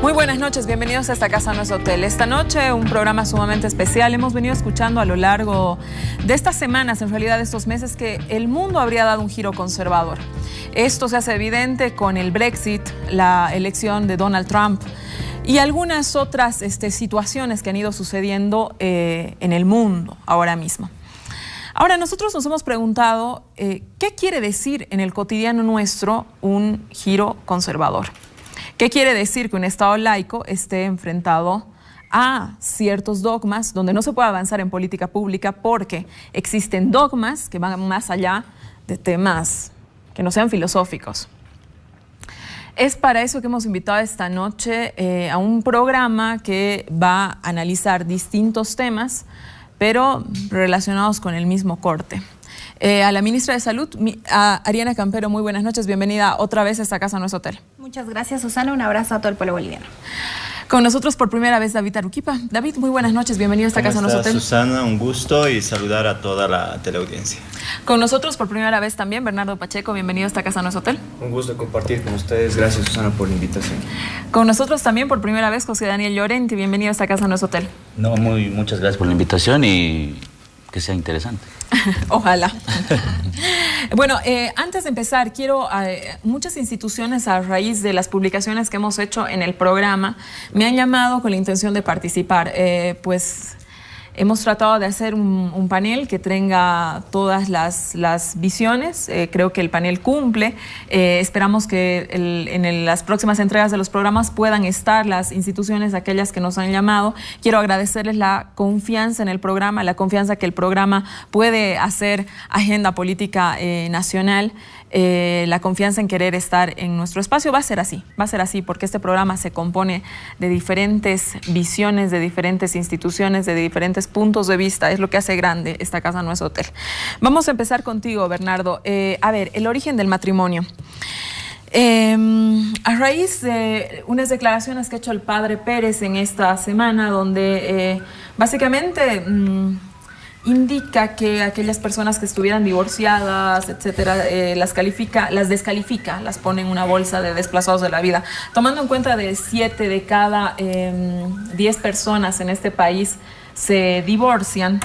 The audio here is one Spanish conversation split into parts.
Muy buenas noches, bienvenidos a Esta Casa No Es Hotel. Esta noche un programa sumamente especial. Hemos venido escuchando a lo largo de estas semanas, en realidad de estos meses, que el mundo habría dado un giro conservador. Esto se hace evidente con el Brexit, la elección de Donald Trump y algunas otras situaciones que han ido sucediendo en el mundo ahora mismo. Ahora, nosotros nos hemos preguntado ¿qué quiere decir en el cotidiano nuestro un giro conservador? ¿Qué quiere decir que un Estado laico esté enfrentado a ciertos dogmas donde no se puede avanzar en política pública porque existen dogmas que van más allá de temas que no sean filosóficos? Es para eso que hemos invitado esta noche a un programa que va a analizar distintos temas, pero relacionados con el mismo corte. A la ministra de Salud, a Ariana Campero, muy buenas noches, bienvenida otra vez a Esta Casa No Es Hotel. Muchas gracias, Susana, un abrazo a todo el pueblo boliviano. Con nosotros por primera vez David Aruquipa. David, muy buenas noches, bienvenido a Esta Casa No Es Hotel. Susana, un gusto y saludar a toda la teleaudiencia. Con nosotros por primera vez también Bernardo Pacheco, bienvenido a Esta Casa No Es Hotel. Un gusto compartir con ustedes, gracias Susana por la invitación. Con nosotros también por primera vez José Daniel Llorenti, bienvenido a Esta Casa No Es Hotel. Muchas gracias por la invitación y que sea interesante. Ojalá. Bueno, antes de empezar, muchas instituciones a raíz de las publicaciones que hemos hecho en el programa me han llamado con la intención de participar. Pues hemos tratado de hacer un panel que tenga todas las visiones. Creo que el panel cumple. Esperamos que en las próximas entregas de los programas puedan estar las instituciones, aquellas que nos han llamado. Quiero agradecerles la confianza en el programa, la confianza que el programa puede hacer agenda política nacional. La confianza en querer estar en nuestro espacio. Va a ser así porque este programa se compone de diferentes visiones, de diferentes instituciones, de diferentes puntos de vista. Es lo que hace grande Esta Casa No Es Hotel. Vamos a empezar contigo, Bernardo. A ver, el origen del matrimonio. A raíz de unas declaraciones que ha hecho el padre Pérez en esta semana, donde básicamente indica que aquellas personas que estuvieran divorciadas, etcétera, las descalifica, las pone en una bolsa de desplazados de la vida. Tomando en cuenta de 7 de cada 10 personas en este país se divorcian,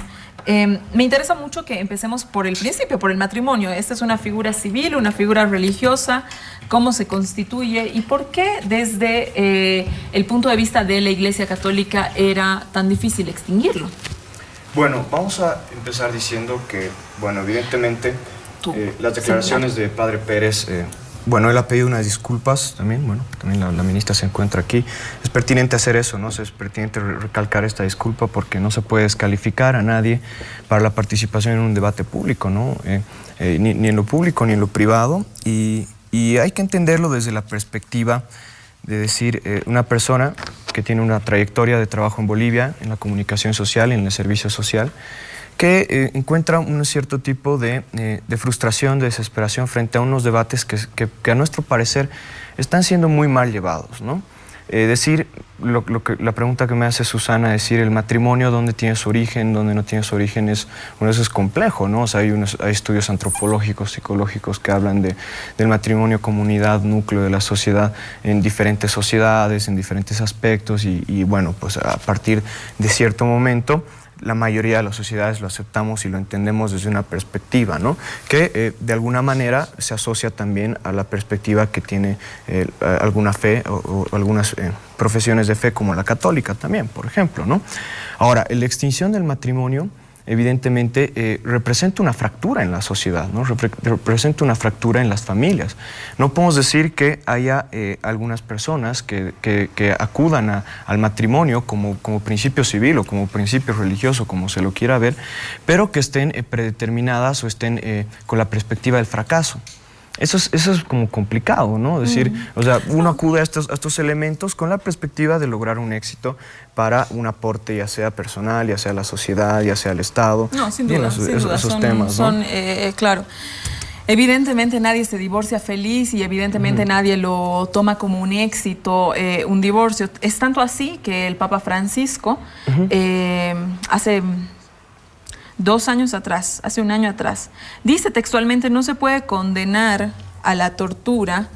me interesa mucho que empecemos por el principio, por el matrimonio. Esta es una figura civil, una figura religiosa. ¿Cómo se constituye y por qué desde el punto de vista de la Iglesia Católica era tan difícil extinguirlo? Bueno, vamos a empezar diciendo que, evidentemente, las declaraciones de Padre Pérez, él ha pedido unas disculpas también, también la ministra se encuentra aquí. Es pertinente hacer eso, ¿no? Es pertinente recalcar esta disculpa porque no se puede descalificar a nadie para la participación en un debate público, ¿no? Ni en lo público ni en lo privado, y hay que entenderlo desde la perspectiva de decir, una persona que tiene una trayectoria de trabajo en Bolivia, en la comunicación social, en el servicio social, que encuentra un cierto tipo de frustración, de desesperación frente a unos debates que a nuestro parecer están siendo muy mal llevados, ¿no? La pregunta que me hace Susana, decir el matrimonio, dónde tiene su origen, dónde no tiene su origen, eso es complejo, ¿no? O sea, hay estudios antropológicos, psicológicos que hablan del matrimonio como unidad, núcleo de la sociedad en diferentes sociedades, en diferentes aspectos y pues a partir de cierto momento la mayoría de las sociedades lo aceptamos y lo entendemos desde una perspectiva, ¿no? Que de alguna manera se asocia también a la perspectiva que tiene alguna fe o algunas profesiones de fe como la católica también, por ejemplo, ¿no? Ahora, la extinción del matrimonio evidentemente representa una fractura en la sociedad, ¿no? Representa una fractura en las familias. No podemos decir que haya algunas personas que acudan al matrimonio como principio civil o como principio religioso, como se lo quiera ver, pero que estén predeterminadas o estén con la perspectiva del fracaso. Eso es como complicado, ¿no? Decir, o sea, uno acude a estos elementos con la perspectiva de lograr un éxito para un aporte, ya sea personal, ya sea a la sociedad, ya sea al Estado. No, sin duda, esos temas, ¿no? Claro. Evidentemente nadie se divorcia feliz y evidentemente nadie lo toma como un éxito, un divorcio. Es tanto así que el Papa Francisco hace 2 años atrás, hace 1 año atrás, dice textualmente: no se puede condenar a la tortura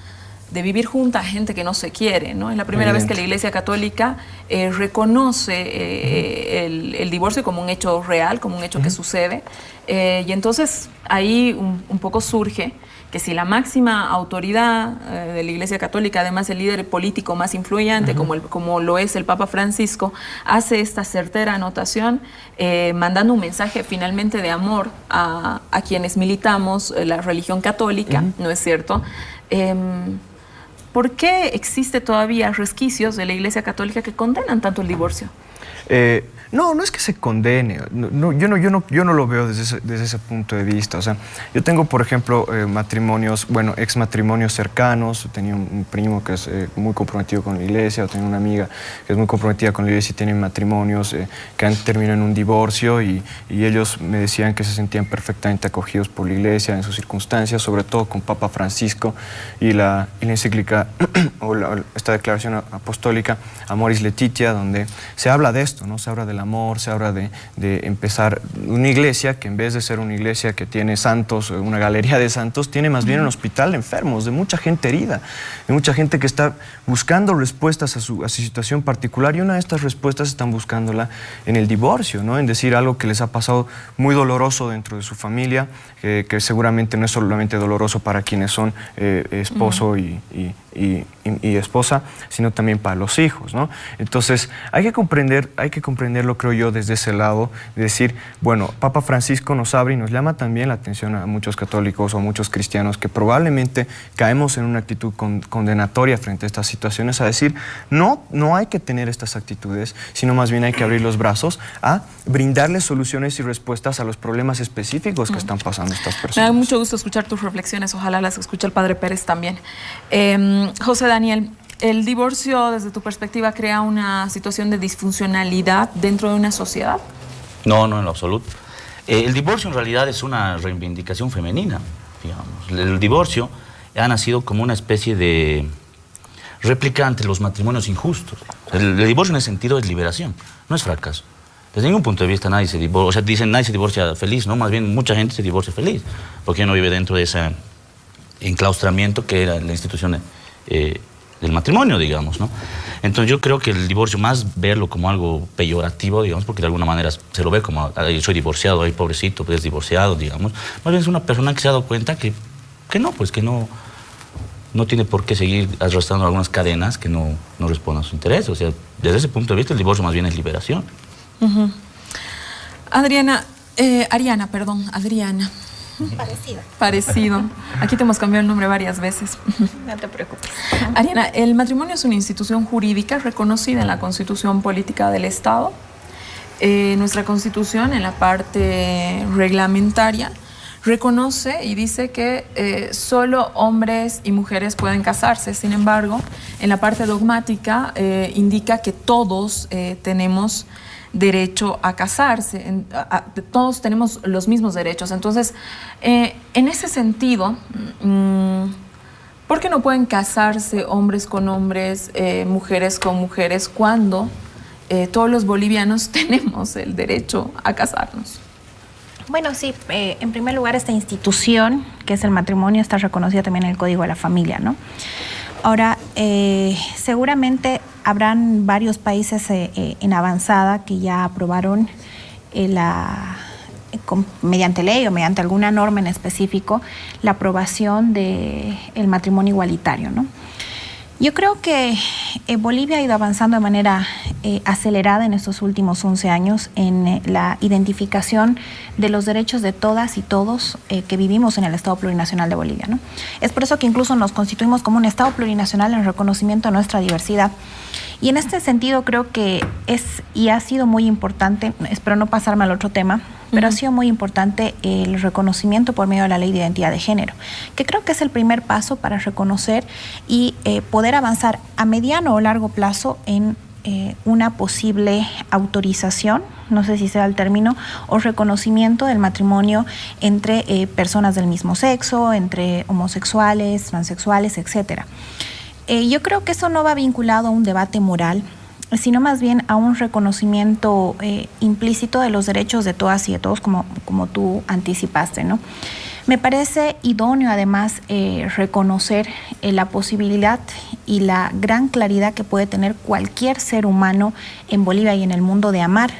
vivir junta a gente que no se quiere, ¿no? Es la primera vez que la Iglesia Católica reconoce el divorcio como un hecho real, como un hecho que sucede. Y entonces ahí un poco surge que si la máxima autoridad de la Iglesia Católica, además el líder político más influyente, como lo es el Papa Francisco, hace esta certera anotación, mandando un mensaje finalmente de amor a quienes militamos la religión católica, ¿no es cierto? ¿Por qué existe todavía resquicios de la Iglesia Católica que condenan tanto el divorcio? No es que se condene. Yo no lo veo desde ese punto de vista. O sea, yo tengo, por ejemplo, matrimonios, ex matrimonios cercanos. Tenía un primo que es muy comprometido con la iglesia, o tengo una amiga que es muy comprometida con la iglesia y tienen matrimonios que han terminado en un divorcio y ellos me decían que se sentían perfectamente acogidos por la iglesia en sus circunstancias, sobre todo con Papa Francisco y la encíclica o esta declaración apostólica Amoris Laetitia, donde se habla de esto, ¿no? Se habla del amor, se habla de empezar una iglesia que en vez de ser una iglesia que tiene santos, una galería de santos, tiene más bien un hospital de enfermos, de mucha gente herida, de mucha gente que está buscando respuestas a su situación particular, y una de estas respuestas están buscándola en el divorcio, ¿no? En decir algo que les ha pasado muy doloroso dentro de su familia, que seguramente no es solamente doloroso para quienes son esposo y esposa, sino también para los hijos, ¿no? Entonces hay que comprenderlo, creo yo, desde ese lado, de decir, bueno, Papa Francisco nos abre y nos llama también la atención a muchos católicos o a muchos cristianos que probablemente caemos en una actitud condenatoria frente a estas situaciones, a decir, no hay que tener estas actitudes, sino más bien hay que abrir los brazos a brindarles soluciones y respuestas a los problemas específicos que están pasando estas personas. Me da mucho gusto escuchar tus reflexiones, ojalá las escuche el Padre Pérez también. José Daniel, ¿el divorcio desde tu perspectiva crea una situación de disfuncionalidad dentro de una sociedad? No, en lo absoluto. El divorcio en realidad es una reivindicación femenina, digamos. El divorcio ha nacido como una especie de réplica ante los matrimonios injustos. El divorcio en ese sentido es liberación, no es fracaso. Desde ningún punto de vista nadie se divorcia, o sea, dicen nadie se divorcia feliz, ¿no? Más bien mucha gente se divorcia feliz, porque no vive dentro de ese enclaustramiento que era la institución del matrimonio, digamos, ¿no? Entonces yo creo que el divorcio, más verlo como algo peyorativo, digamos, porque de alguna manera se lo ve como, soy divorciado, ay, pobrecito, pues es divorciado, digamos, más bien es una persona que se ha dado cuenta que no tiene por qué seguir arrastrando algunas cadenas que no responden a su interés. O sea, desde ese punto de vista el divorcio más bien es liberación. Adriana. Parecido. Aquí te hemos cambiado el nombre varias veces. No te preocupes. Ariana, el matrimonio es una institución jurídica reconocida en la Constitución Política del Estado. Nuestra Constitución, en la parte reglamentaria, reconoce y dice que solo hombres y mujeres pueden casarse. Sin embargo, en la parte dogmática indica que todos tenemos derecho a casarse, todos tenemos los mismos derechos. Entonces, en ese sentido, ¿por qué no pueden casarse hombres con hombres, mujeres con mujeres, cuando todos los bolivianos tenemos el derecho a casarnos? Bueno, sí, en primer lugar, esta institución, que es el matrimonio, está reconocida también en el Código de la Familia, ¿no? Ahora, seguramente habrán varios países en avanzada que ya aprobaron mediante ley o mediante alguna norma en específico la aprobación del matrimonio igualitario, ¿no? Yo creo que Bolivia ha ido avanzando de manera acelerada en estos últimos 11 años en la identificación de los derechos de todas y todos que vivimos en el Estado Plurinacional de Bolivia, ¿no? Es por eso que incluso nos constituimos como un Estado plurinacional en reconocimiento de nuestra diversidad. Y en este sentido creo que es y ha sido muy importante, espero no pasarme al otro tema, pero ha sido muy importante el reconocimiento por medio de la Ley de Identidad de Género, que creo que es el primer paso para reconocer y poder avanzar a mediano o largo plazo en una posible autorización, no sé si sea el término, o reconocimiento del matrimonio entre personas del mismo sexo, entre homosexuales, transexuales, etcétera. Yo creo que eso no va vinculado a un debate moral, sino más bien a un reconocimiento implícito de los derechos de todas y de todos, como tú anticipaste, ¿no? Me parece idóneo además reconocer la posibilidad y la gran claridad que puede tener cualquier ser humano en Bolivia y en el mundo de amar,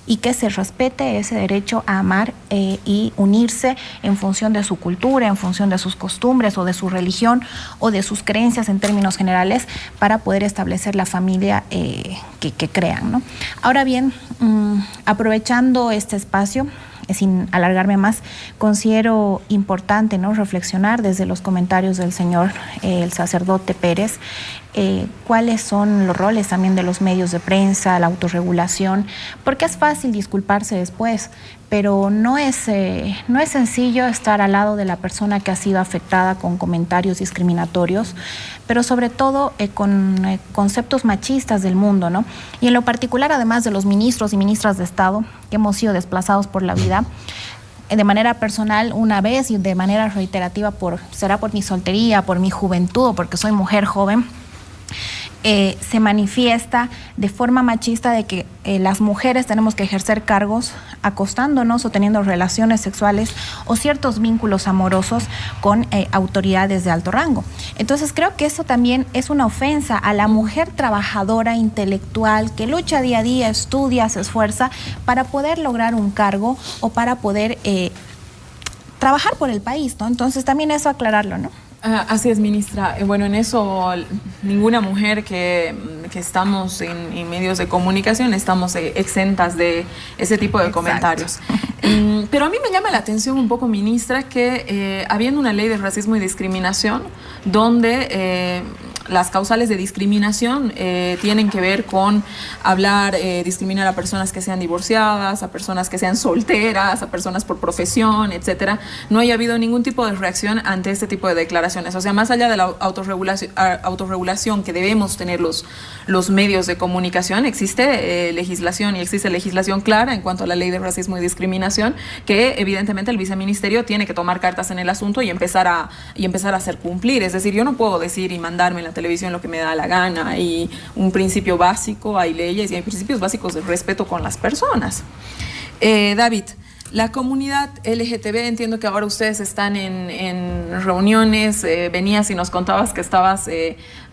y que se respete ese derecho a amar y unirse en función de su cultura, en función de sus costumbres o de su religión o de sus creencias en términos generales, para poder establecer la familia que crean, ¿no? Ahora bien, aprovechando este espacio, sin alargarme más, considero importante, ¿no?, reflexionar desde los comentarios del señor el sacerdote Pérez, cuáles son los roles también de los medios de prensa, la autorregulación, porque es fácil disculparse después, pero no es sencillo estar al lado de la persona que ha sido afectada con comentarios discriminatorios, pero sobre todo con conceptos machistas del mundo, ¿no? Y en lo particular, además de los ministros y ministras de Estado que hemos sido desplazados por la vida, de manera personal una vez y de manera reiterativa, será por mi soltería, por mi juventud o porque soy mujer joven, se manifiesta de forma machista de que las mujeres tenemos que ejercer cargos acostándonos o teniendo relaciones sexuales o ciertos vínculos amorosos con autoridades de alto rango. Entonces creo que eso también es una ofensa a la mujer trabajadora, intelectual, que lucha día a día, estudia, se esfuerza para poder lograr un cargo o para poder trabajar por el país, ¿no? Entonces también eso aclararlo, ¿no? Así es, ministra. Bueno, en eso ninguna mujer que estamos en medios de comunicación estamos exentas de ese tipo de comentarios. Pero a mí me llama la atención un poco, ministra, que habiendo una ley de racismo y discriminación donde las causales de discriminación tienen que ver con discriminar a personas que sean divorciadas, a personas que sean solteras, a personas por profesión, etcétera. No haya habido ningún tipo de reacción ante este tipo de declaraciones. O sea, más allá de la autorregulación que debemos tener los medios de comunicación, existe legislación, y existe legislación clara en cuanto a la ley de racismo y discriminación, que evidentemente el viceministerio tiene que tomar cartas en el asunto y empezar a hacer cumplir. Es decir, yo no puedo decir y mandarme en la televisión lo que me da la gana. Hay un principio básico, hay leyes y hay principios básicos de respeto con las personas. David, la comunidad LGTB, entiendo que ahora ustedes están en reuniones, venías y nos contabas que estabas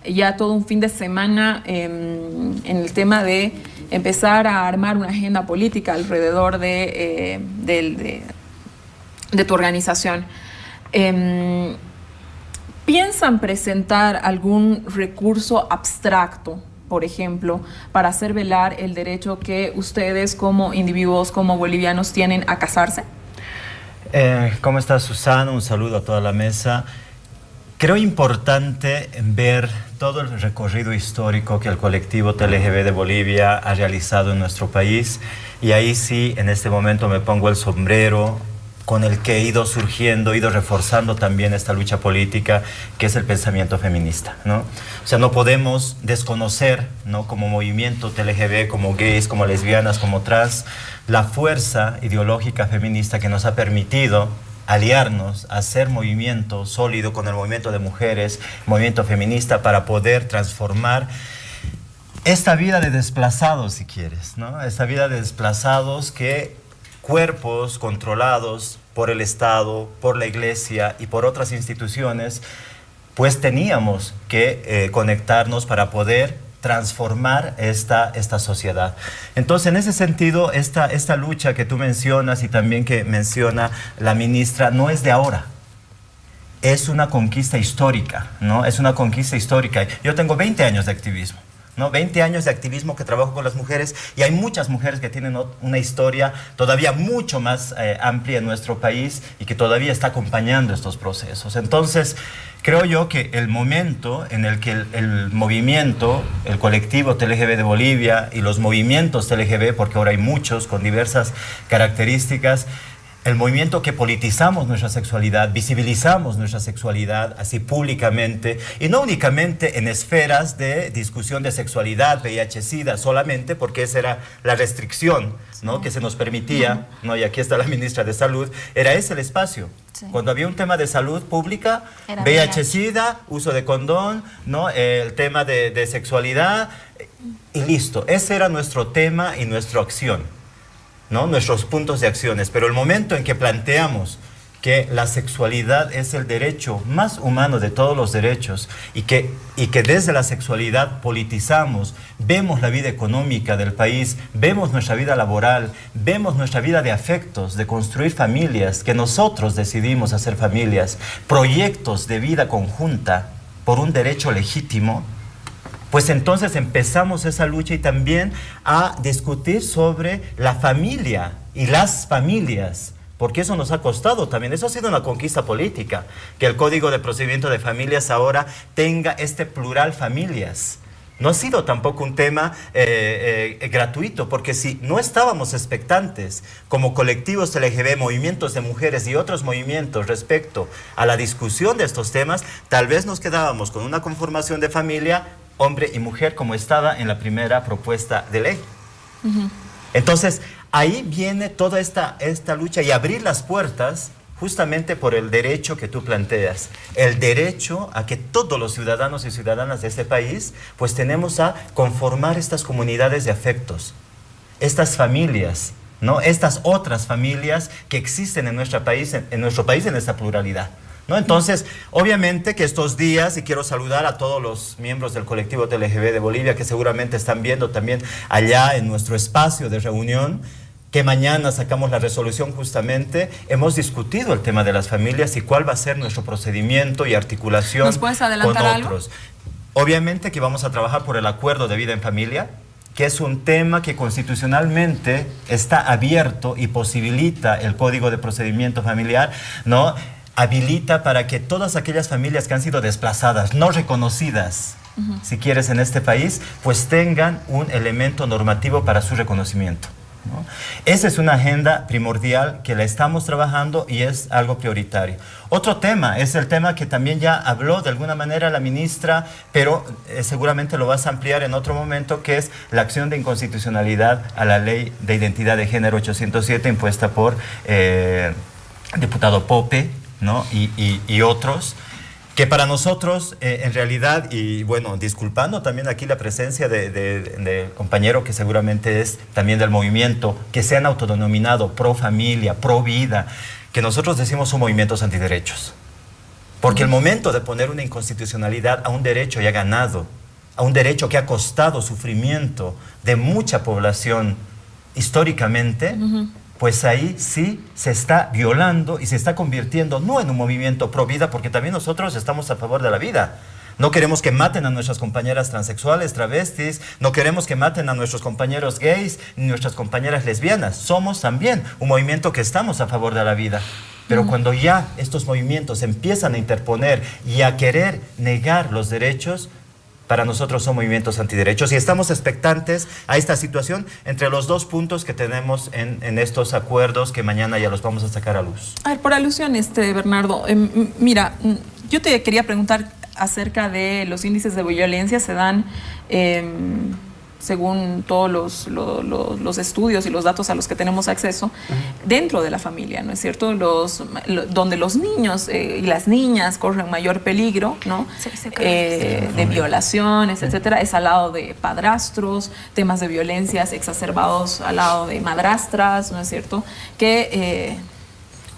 ya todo un fin de semana en el tema de empezar a armar una agenda política alrededor de tu organización. ¿Piensan presentar algún recurso abstracto, por ejemplo, para hacer velar el derecho que ustedes como individuos, como bolivianos, tienen a casarse? ¿Cómo estás, Susana? Un saludo a toda la mesa. Creo importante ver todo el recorrido histórico que el colectivo TLGB de Bolivia ha realizado en nuestro país, y ahí sí, en este momento me pongo el sombrero con el que he ido surgiendo, he ido reforzando también esta lucha política, que es el pensamiento feminista, ¿no? O sea, no podemos desconocer, ¿no?, como movimiento TLGB, como gays, como lesbianas, como trans, la fuerza ideológica feminista que nos ha permitido aliarnos, hacer movimiento sólido con el movimiento de mujeres, movimiento feminista, para poder transformar esta vida de desplazados, si quieres, ¿no? Esta vida de desplazados, que cuerpos controlados por el Estado, por la Iglesia y por otras instituciones, pues teníamos que conectarnos para poder transformar esta sociedad. Entonces, en ese sentido, esta lucha que tú mencionas y también que menciona la ministra, no es de ahora. Es una conquista histórica, ¿no? Es una conquista histórica. Yo tengo 20 años de activismo, ¿no? 20 años de activismo que trabajo con las mujeres, y hay muchas mujeres que tienen una historia todavía mucho más amplia en nuestro país y que todavía está acompañando estos procesos. Entonces, creo yo que el momento en el que el movimiento, el colectivo TLGB de Bolivia y los movimientos TLGB, porque ahora hay muchos con diversas características, el movimiento que politizamos nuestra sexualidad, visibilizamos nuestra sexualidad así públicamente, y no únicamente en esferas de discusión de sexualidad, VIH-Sida solamente, porque esa era la restricción, ¿no?, que se nos permitía, ¿no? Y aquí está la ministra de Salud, era ese el espacio. Sí. Cuando había un tema de salud pública, VIH-Sida, uso de condón, ¿no?, el tema de sexualidad, y listo. Ese era nuestro tema y nuestra acción, ¿no?, nuestros puntos de acciones. Pero el momento en que planteamos que la sexualidad es el derecho más humano de todos los derechos y que desde la sexualidad politizamos, vemos la vida económica del país, vemos nuestra vida laboral, vemos nuestra vida de afectos, de construir familias, que nosotros decidimos hacer familias, proyectos de vida conjunta por un derecho legítimo, pues entonces empezamos esa lucha y también a discutir sobre la familia y las familias, porque eso nos ha costado también. Eso ha sido una conquista política, que el Código de Procedimiento de Familias ahora tenga este plural familias. No ha sido tampoco un tema gratuito, porque si no estábamos expectantes como colectivos LGB, movimientos de mujeres y otros movimientos respecto a la discusión de estos temas, tal vez nos quedábamos con una conformación de familia, hombre y mujer, como estaba en la primera propuesta de ley. Entonces, ahí viene toda esta lucha y abrir las puertas justamente por el derecho que tú planteas, el derecho a que todos los ciudadanos y ciudadanas de este país pues tenemos a conformar estas comunidades de afectos, estas familias, ¿no? Estas otras familias que existen en nuestro país, en esta pluralidad, ¿no? Entonces, obviamente que estos días, y quiero saludar a todos los miembros del colectivo LGB de Bolivia que seguramente están viendo también allá en nuestro espacio de reunión, que mañana sacamos la resolución justamente, hemos discutido el tema de las familias y cuál va a ser nuestro procedimiento y articulación. ¿Nos puedes adelantar con algo? Otros. Obviamente que vamos a trabajar por el acuerdo de vida en familia, que es un tema que constitucionalmente está abierto y posibilita el Código de Procedimiento Familiar, ¿no? Habilita para que todas aquellas familias que han sido desplazadas, no reconocidas, si quieres, en este país, pues tengan un elemento normativo para su reconocimiento, ¿no? Esa es una agenda primordial que la estamos trabajando y es algo prioritario. Otro tema es el tema que también ya habló de alguna manera la ministra, pero seguramente lo vas a ampliar en otro momento, que es la acción de inconstitucionalidad a la Ley de Identidad de Género 807 impuesta por diputado Pope, ¿no? y otros, que para nosotros en realidad, y bueno, disculpando también aquí la presencia de compañero que seguramente es también del movimiento, que se han autodenominado pro familia, pro vida, que nosotros decimos son movimientos antiderechos. Porque el momento de poner una inconstitucionalidad a un derecho ya ganado, a un derecho que ha costado sufrimiento de mucha población históricamente, pues ahí sí se está violando y se está convirtiendo no en un movimiento pro vida, porque también nosotros estamos a favor de la vida. No queremos que maten a nuestras compañeras transexuales, travestis, no queremos que maten a nuestros compañeros gays, ni nuestras compañeras lesbianas. Somos también un movimiento que estamos a favor de la vida. Pero cuando ya estos movimientos empiezan a interponer y a querer negar los derechos, para nosotros son movimientos antiderechos y estamos expectantes a esta situación entre los dos puntos que tenemos en estos acuerdos que mañana ya los vamos a sacar a luz. A ver, por alusión, Bernardo, mira, yo te quería preguntar acerca de los índices de violencia. Se dan, según todos los estudios y los datos a los que tenemos acceso, dentro de la familia, ¿no es cierto? Donde los niños y las niñas corren mayor peligro, ¿no? De violaciones, etcétera, es al lado de padrastros, temas de violencias exacerbados al lado de madrastras, ¿no es cierto? Que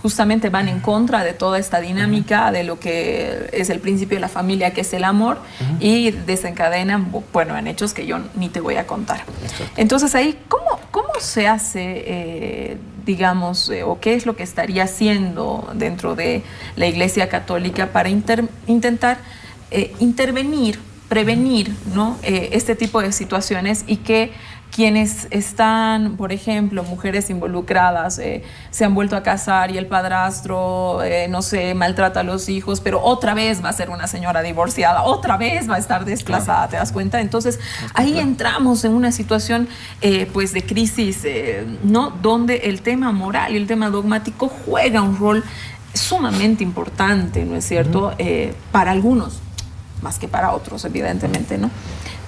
justamente van en contra de toda esta dinámica de lo que es el principio de la familia, que es el amor, y desencadenan, bueno, en hechos que yo ni te voy a contar. Entonces ahí, ¿cómo se hace, digamos, o qué es lo que estaría haciendo dentro de la Iglesia Católica para intentar intervenir, prevenir, ¿no? Este tipo de situaciones, y que quienes están, por ejemplo, mujeres involucradas, se han vuelto a casar y el padrastro, no sé, maltrata a los hijos, pero otra vez va a ser una señora divorciada, otra vez va a estar desplazada, ¿te das cuenta? Entonces, ahí entramos en una situación, pues, de crisis, ¿no? Donde el tema moral y el tema dogmático juega un rol sumamente importante, ¿no es cierto? Para algunos, más que para otros, evidentemente, ¿no?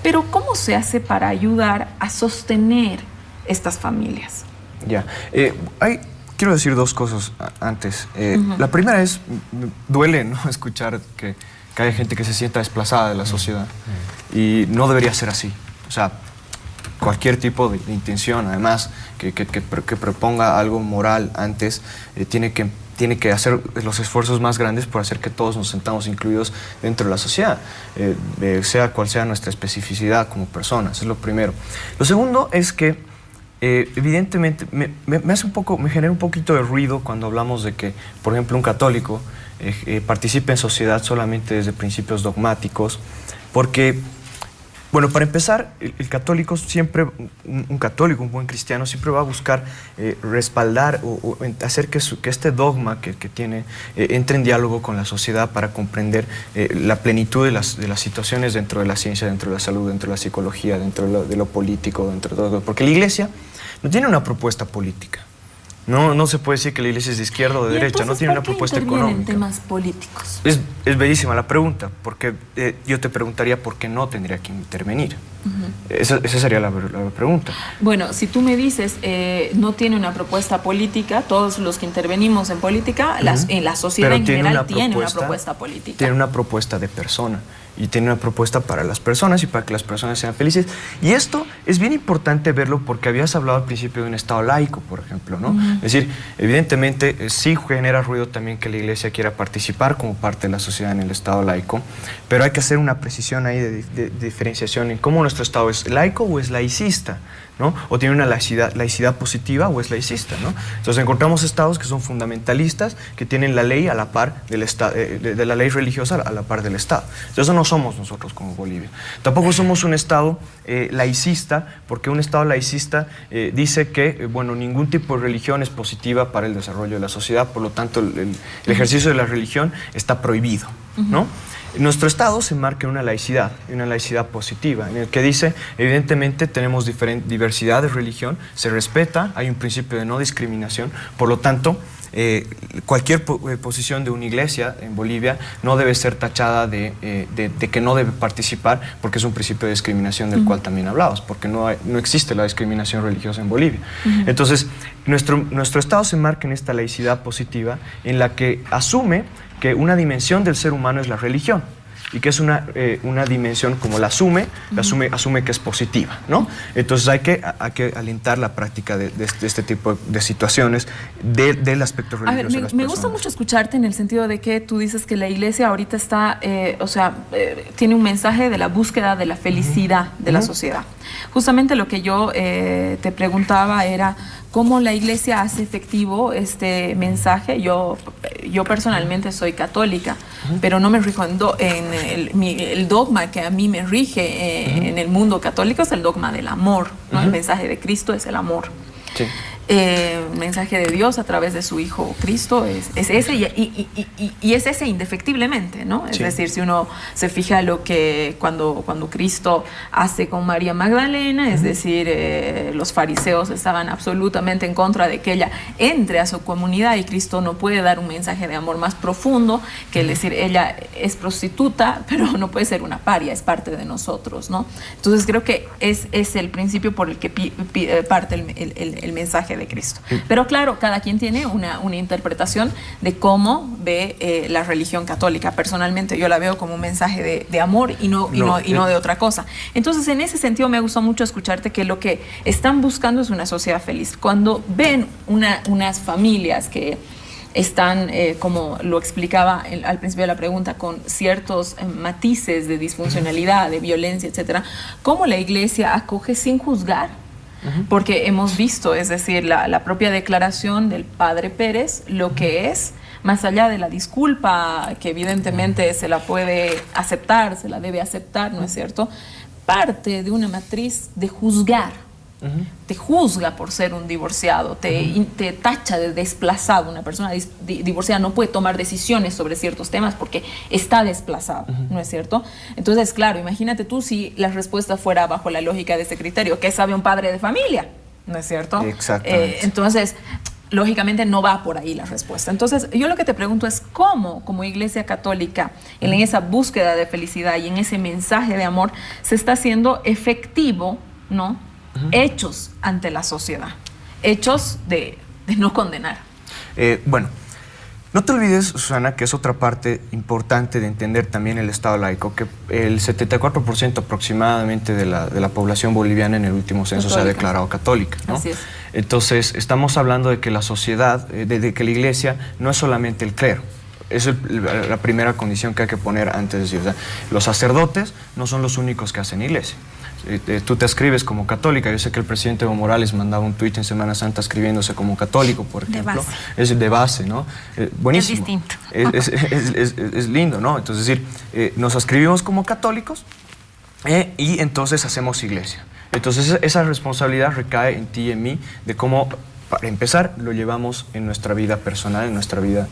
Pero ¿cómo se hace para ayudar a sostener estas familias? Ya, quiero decir dos cosas antes. La primera es, duele, ¿no?, escuchar que haya gente que se sienta desplazada de la sociedad, y no debería ser así. O sea, cualquier tipo de intención, además, que proponga algo moral antes, tiene que tiene que hacer los esfuerzos más grandes por hacer que todos nos sentamos incluidos dentro de la sociedad, sea cual sea nuestra especificidad como personas. Eso es lo primero. Lo segundo es que evidentemente me genera un poquito de ruido cuando hablamos de que, por ejemplo, un católico participe en sociedad solamente desde principios dogmáticos, porque, bueno, para empezar, el católico siempre, un católico, un buen cristiano, siempre va a buscar respaldar o hacer que este dogma que tiene entre en diálogo con la sociedad para comprender la plenitud de las situaciones dentro de la ciencia, dentro de la salud, dentro de la psicología, dentro de lo político, dentro de todo. Porque la Iglesia no tiene una propuesta política. No se puede decir que la Iglesia es de izquierda o de derecha, no tiene una propuesta económica. En temas políticos? Es bellísima la pregunta, porque yo te preguntaría por qué no tendría que intervenir. Esa sería la pregunta. Bueno, si tú me dices no tiene una propuesta política, todos los que intervenimos en política, en la sociedad en general tiene una propuesta política. Tiene una propuesta de persona. Y tiene una propuesta para las personas y para que las personas sean felices. Y esto es bien importante verlo porque habías hablado al principio de un Estado laico, por ejemplo, ¿no? Es decir, evidentemente sí genera ruido también que la Iglesia quiera participar como parte de la sociedad en el Estado laico, pero hay que hacer una precisión ahí de diferenciación en cómo nuestro Estado es laico o es laicista, ¿no? O tiene una laicidad positiva o es laicista, ¿no? Entonces encontramos estados que son fundamentalistas, que tienen la ley a la par del de la ley religiosa a la par del Estado. Entonces eso no somos nosotros como Bolivia. Tampoco somos un Estado laicista, porque un Estado laicista dice que, bueno, ningún tipo de religión es positiva para el desarrollo de la sociedad, por lo tanto el ejercicio de la religión está prohibido, ¿no? Nuestro Estado se marca en una laicidad positiva, en el que dice, evidentemente tenemos diversidad de religión, se respeta, hay un principio de no discriminación, por lo tanto, cualquier posición de una iglesia en Bolivia no debe ser tachada de que no debe participar, porque es un principio de discriminación del cual también hablabas, porque no existe la discriminación religiosa en Bolivia. Entonces, nuestro Estado se marca en esta laicidad positiva, en la que asume que una dimensión del ser humano es la religión y que es una dimensión como asume que es positiva, ¿no? Entonces hay que alentar la práctica de este tipo de situaciones del aspecto religioso. A ver, de las me gusta mucho escucharte en el sentido de que tú dices que la Iglesia ahorita está, tiene un mensaje de la búsqueda de la felicidad de la sociedad. Justamente lo que yo te preguntaba era cómo la Iglesia hace efectivo este mensaje. Yo personalmente soy católica, pero no me rijo en el dogma que a mí me rige en el mundo católico es el dogma del amor, ¿no? El mensaje de Cristo es el amor. Sí. El mensaje de Dios a través de su Hijo Cristo es ese y es ese indefectiblemente, ¿no? Es decir, si uno se fija lo que cuando Cristo hace con María Magdalena, es decir, los fariseos estaban absolutamente en contra de que ella entre a su comunidad, y Cristo no puede dar un mensaje de amor más profundo que el decir, ella es prostituta, pero no puede ser una paria, es parte de nosotros, ¿no? Entonces creo que es el principio por el que parte el mensaje de Cristo. Pero claro, cada quien tiene una interpretación de cómo ve la religión católica. Personalmente yo la veo como un mensaje de amor y no de otra cosa. Entonces en ese sentido me gustó mucho escucharte que lo que están buscando es una sociedad feliz. Cuando ven unas familias que están, como lo explicaba al principio de la pregunta, con ciertos matices de disfuncionalidad, de violencia, etcétera, ¿cómo la Iglesia acoge sin juzgar? Porque hemos visto, es decir, la propia declaración del padre Pérez, lo que es, más allá de la disculpa, que evidentemente se la puede aceptar, se la debe aceptar, ¿no es cierto? Parte de una matriz de juzgar. Te juzga por ser un divorciado, te tacha de desplazado. Una persona divorciada no puede tomar decisiones sobre ciertos temas porque está desplazada, ¿no es cierto? Entonces, claro, imagínate tú si la respuesta fuera bajo la lógica de ese criterio. ¿Qué sabe un padre de familia? ¿No es cierto? Exactamente. Entonces, lógicamente no va por ahí la respuesta. Entonces, yo lo que te pregunto es cómo, como Iglesia Católica, en esa búsqueda de felicidad y en ese mensaje de amor, se está haciendo efectivo, ¿no? Hechos ante la sociedad, hechos de no condenar. Bueno, No te olvides, Susana, que es otra parte importante de entender también el Estado laico, que el 74% aproximadamente de la población boliviana en el último censo se ha declarado católica, ¿no? Así es. Entonces, estamos hablando de que la sociedad, de que la iglesia no es solamente el clero. Es la primera condición que hay que poner antes de decir, o sea, los sacerdotes no son los únicos que hacen iglesia. Tú te escribes como católica. Yo sé que el presidente Evo Morales mandaba un tuit en Semana Santa escribiéndose como católico, por ejemplo. De base. Es de base, ¿no? Buenísimo. Es distinto. Es lindo, ¿no? Entonces, es decir, nos escribimos como católicos y entonces hacemos iglesia. Entonces, esa responsabilidad recae en ti y en mí de cómo, para empezar, lo llevamos en nuestra vida personal, en nuestra vida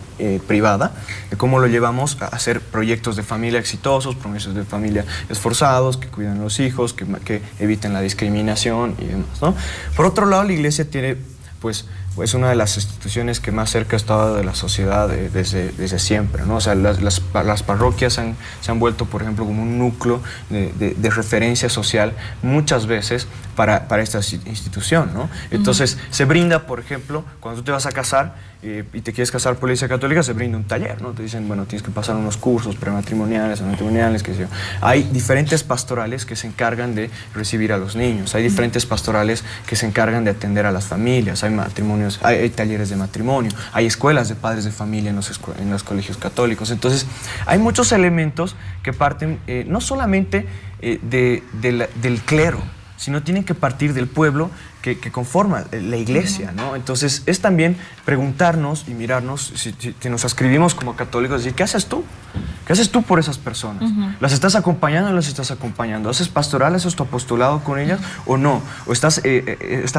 privada, de cómo lo llevamos a hacer proyectos de familia exitosos, proyectos de familia esforzados, que cuidan a los hijos, que eviten la discriminación y demás, ¿no? Por otro lado, la iglesia tiene, pues es una de las instituciones que más cerca ha estado de la sociedad desde siempre, ¿no? O sea, las parroquias se han vuelto, por ejemplo, como un núcleo de referencia social muchas veces para esta institución, ¿no? Entonces, se brinda, por ejemplo, cuando tú te vas a casar y te quieres casar por la Iglesia Católica, se brinda un taller, ¿no? Te dicen, bueno, tienes que pasar unos cursos prematrimoniales, matrimoniales, qué sé yo. Hay diferentes pastorales que se encargan de recibir a los niños, hay diferentes pastorales que se encargan de atender a las familias, hay matrimonios, hay talleres de matrimonio, hay escuelas de padres de familia en los colegios católicos. Entonces, hay muchos elementos que parten no solamente del clero, sino tienen que partir del pueblo que conforma la iglesia, ¿no? Entonces, es también preguntarnos y mirarnos, si nos ascribimos como católicos, decir, ¿qué haces tú? ¿Qué haces tú por esas personas? ¿Las estás acompañando o no las estás acompañando? ¿Haces pastoral? ¿Haces tu apostolado con ellas o no? ¿O estás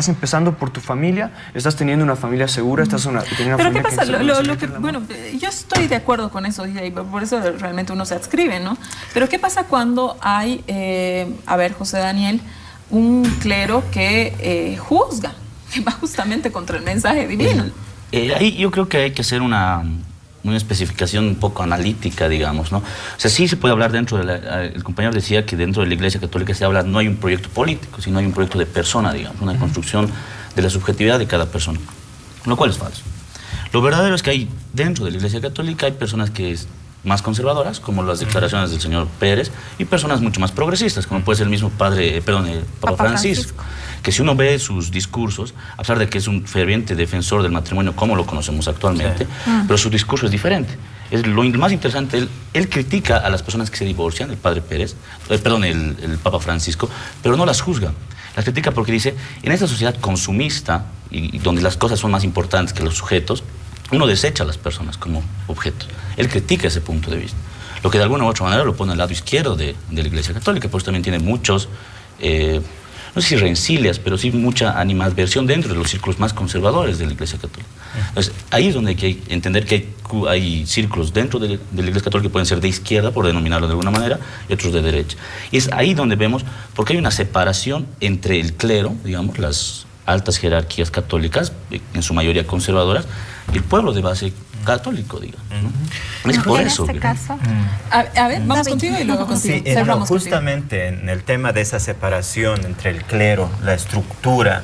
empezando por tu familia? ¿Estás teniendo una familia segura? ¿Estás teniendo una Pero familia ¿qué pasa? que Bueno, yo estoy de acuerdo con eso y por eso realmente uno se adscribe, ¿no? Pero ¿qué pasa cuando hay, a ver, José Daniel, un clero que juzga, que va justamente contra el mensaje divino? Ahí yo creo que hay que hacer una especificación un poco analítica, digamos, ¿no? O sea, sí se puede hablar dentro el compañero decía que dentro de la Iglesia Católica se habla, no hay un proyecto político, sino hay un proyecto de persona, digamos, una construcción de la subjetividad de cada persona, lo cual es falso. Lo verdadero es que hay dentro de la Iglesia Católica hay personas que más conservadoras, como las declaraciones del señor Pérez, y personas mucho más progresistas, como puede ser el mismo el Papa Francisco, que si uno ve sus discursos, a pesar de que es un ferviente defensor del matrimonio como lo conocemos actualmente, pero su discurso es diferente. Lo más interesante, él critica a las personas que se divorcian, el padre Pérez, el Papa Francisco, pero no las juzga. Las critica porque dice, en esta sociedad consumista, y donde las cosas son más importantes que los sujetos, uno desecha a las personas como objetos. Él critica ese punto de vista. Lo que de alguna u otra manera lo pone al lado izquierdo de la Iglesia Católica, por eso también tiene muchos, no sé si rencillas, pero sí mucha animadversión dentro de los círculos más conservadores de la Iglesia Católica. Entonces, ahí es donde hay que entender que hay círculos dentro de la Iglesia Católica que pueden ser de izquierda, por denominarlo de alguna manera, y otros de derecha. Y es ahí donde vemos, porque hay una separación entre el clero, digamos, las altas jerarquías católicas, en su mayoría conservadoras, y el pueblo de base católico, digamos, ¿no? Es por eso. En este caso, a ver, vamos contigo y luego contigo. Sí, justamente en el tema de esa separación entre el clero, la estructura,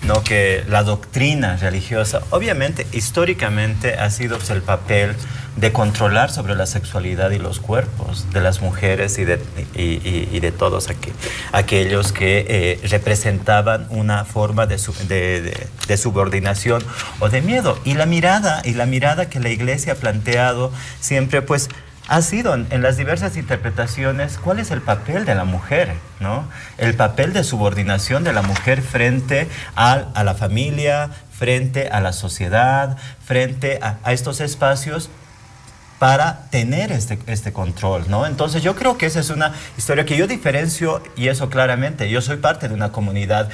¿no? Que la doctrina religiosa, obviamente, históricamente ha sido pues, el papel de controlar sobre la sexualidad y los cuerpos de las mujeres y de todos aquellos que representaban una forma de subordinación o de miedo. Y la mirada que la Iglesia ha planteado siempre, pues, ha sido en las diversas interpretaciones, ¿cuál es el papel de la mujer? ¿No? El papel de subordinación de la mujer frente a la familia, frente a la sociedad, frente a estos espacios para tener este control, ¿no? Entonces yo creo que esa es una historia que yo diferencio, y eso claramente, yo soy parte de una comunidad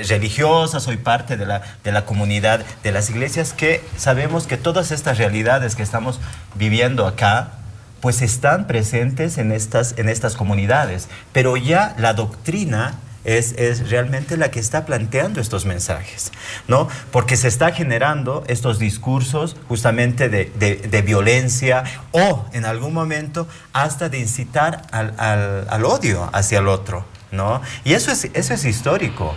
religiosa, soy parte de la comunidad de las iglesias, que sabemos que todas estas realidades que estamos viviendo acá, pues están presentes en estas comunidades, pero ya la doctrina es realmente la que está planteando estos mensajes, ¿no? Porque se está generando estos discursos justamente de violencia o en algún momento hasta de incitar al odio hacia el otro, ¿no? Y eso es histórico.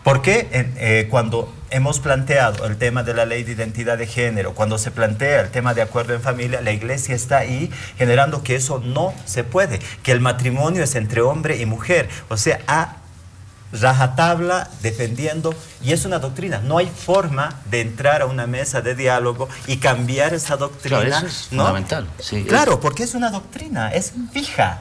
Porque cuando hemos planteado el tema de la ley de identidad de género, cuando se plantea el tema de acuerdo en familia, la Iglesia está ahí generando que eso no se puede, que el matrimonio es entre hombre y mujer, o sea, a rajatabla defendiendo, y es una doctrina. No hay forma de entrar a una mesa de diálogo y cambiar esa doctrina. Claro, eso es ¿no? fundamental. Sí, claro, porque es una doctrina, es fija.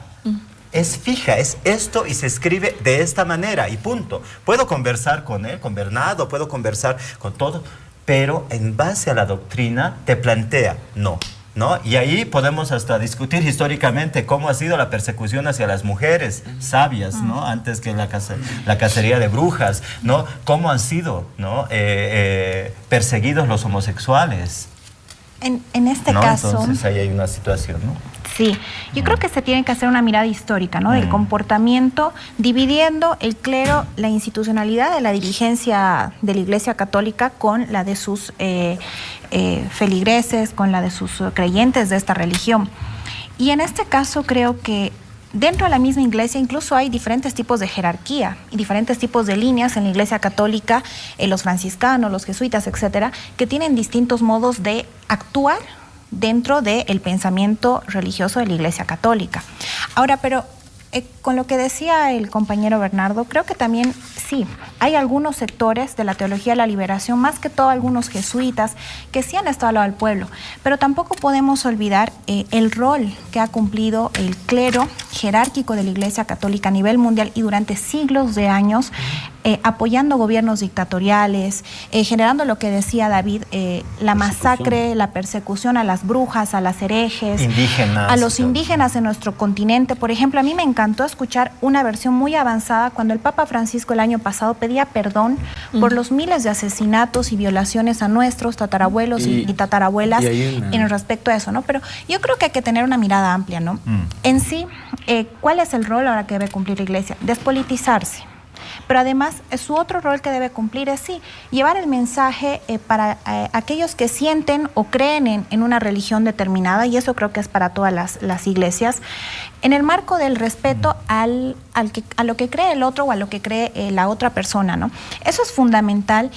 Es fija, es esto y se escribe de esta manera y punto. Puedo conversar con él, con Bernardo, puedo conversar con todo, pero en base a la doctrina te plantea no. ¿No? Y ahí podemos hasta discutir históricamente cómo ha sido la persecución hacia las mujeres sabias, ¿no? Antes que la cacería de brujas, ¿no? Cómo han sido, ¿no? Perseguidos los homosexuales. En este ¿no? caso... Entonces ahí hay una situación, ¿no? Sí, yo creo que se tiene que hacer una mirada histórica, ¿no? Del comportamiento, dividiendo el clero, la institucionalidad de la dirigencia de la Iglesia Católica con la de sus feligreses, con la de sus creyentes de esta religión. Y en este caso creo que dentro de la misma iglesia incluso hay diferentes tipos de jerarquía y diferentes tipos de líneas en la Iglesia Católica, los franciscanos, los jesuitas, etcétera, que tienen distintos modos de actuar dentro del pensamiento religioso de la Iglesia Católica. Ahora, pero con lo que decía el compañero Bernardo, creo que también sí, hay algunos sectores de la teología de la liberación, más que todo algunos jesuitas, que sí han estado al lado del pueblo, pero tampoco podemos olvidar el rol que ha cumplido el clero jerárquico de la Iglesia Católica a nivel mundial y durante siglos de años, apoyando gobiernos dictatoriales, generando lo que decía David, la masacre, la persecución a las brujas, a las herejes, indígenas, a los indígenas en nuestro continente. Por ejemplo, a mí me encantó escuchar una versión muy avanzada cuando el Papa Francisco el año pasado pedía perdón por los miles de asesinatos y violaciones a nuestros tatarabuelos y tatarabuelas en respecto a eso, ¿no? Pero yo creo que hay que tener una mirada amplia, ¿no? En sí, ¿cuál es el rol ahora que debe cumplir la Iglesia? Despolitizarse. Pero además, su otro rol que debe cumplir es, sí, llevar el mensaje para aquellos que sienten o creen en una religión determinada, y eso creo que es para todas las iglesias, en el marco del respeto a lo que cree el otro o a lo que cree la otra persona, ¿no? Eso es fundamental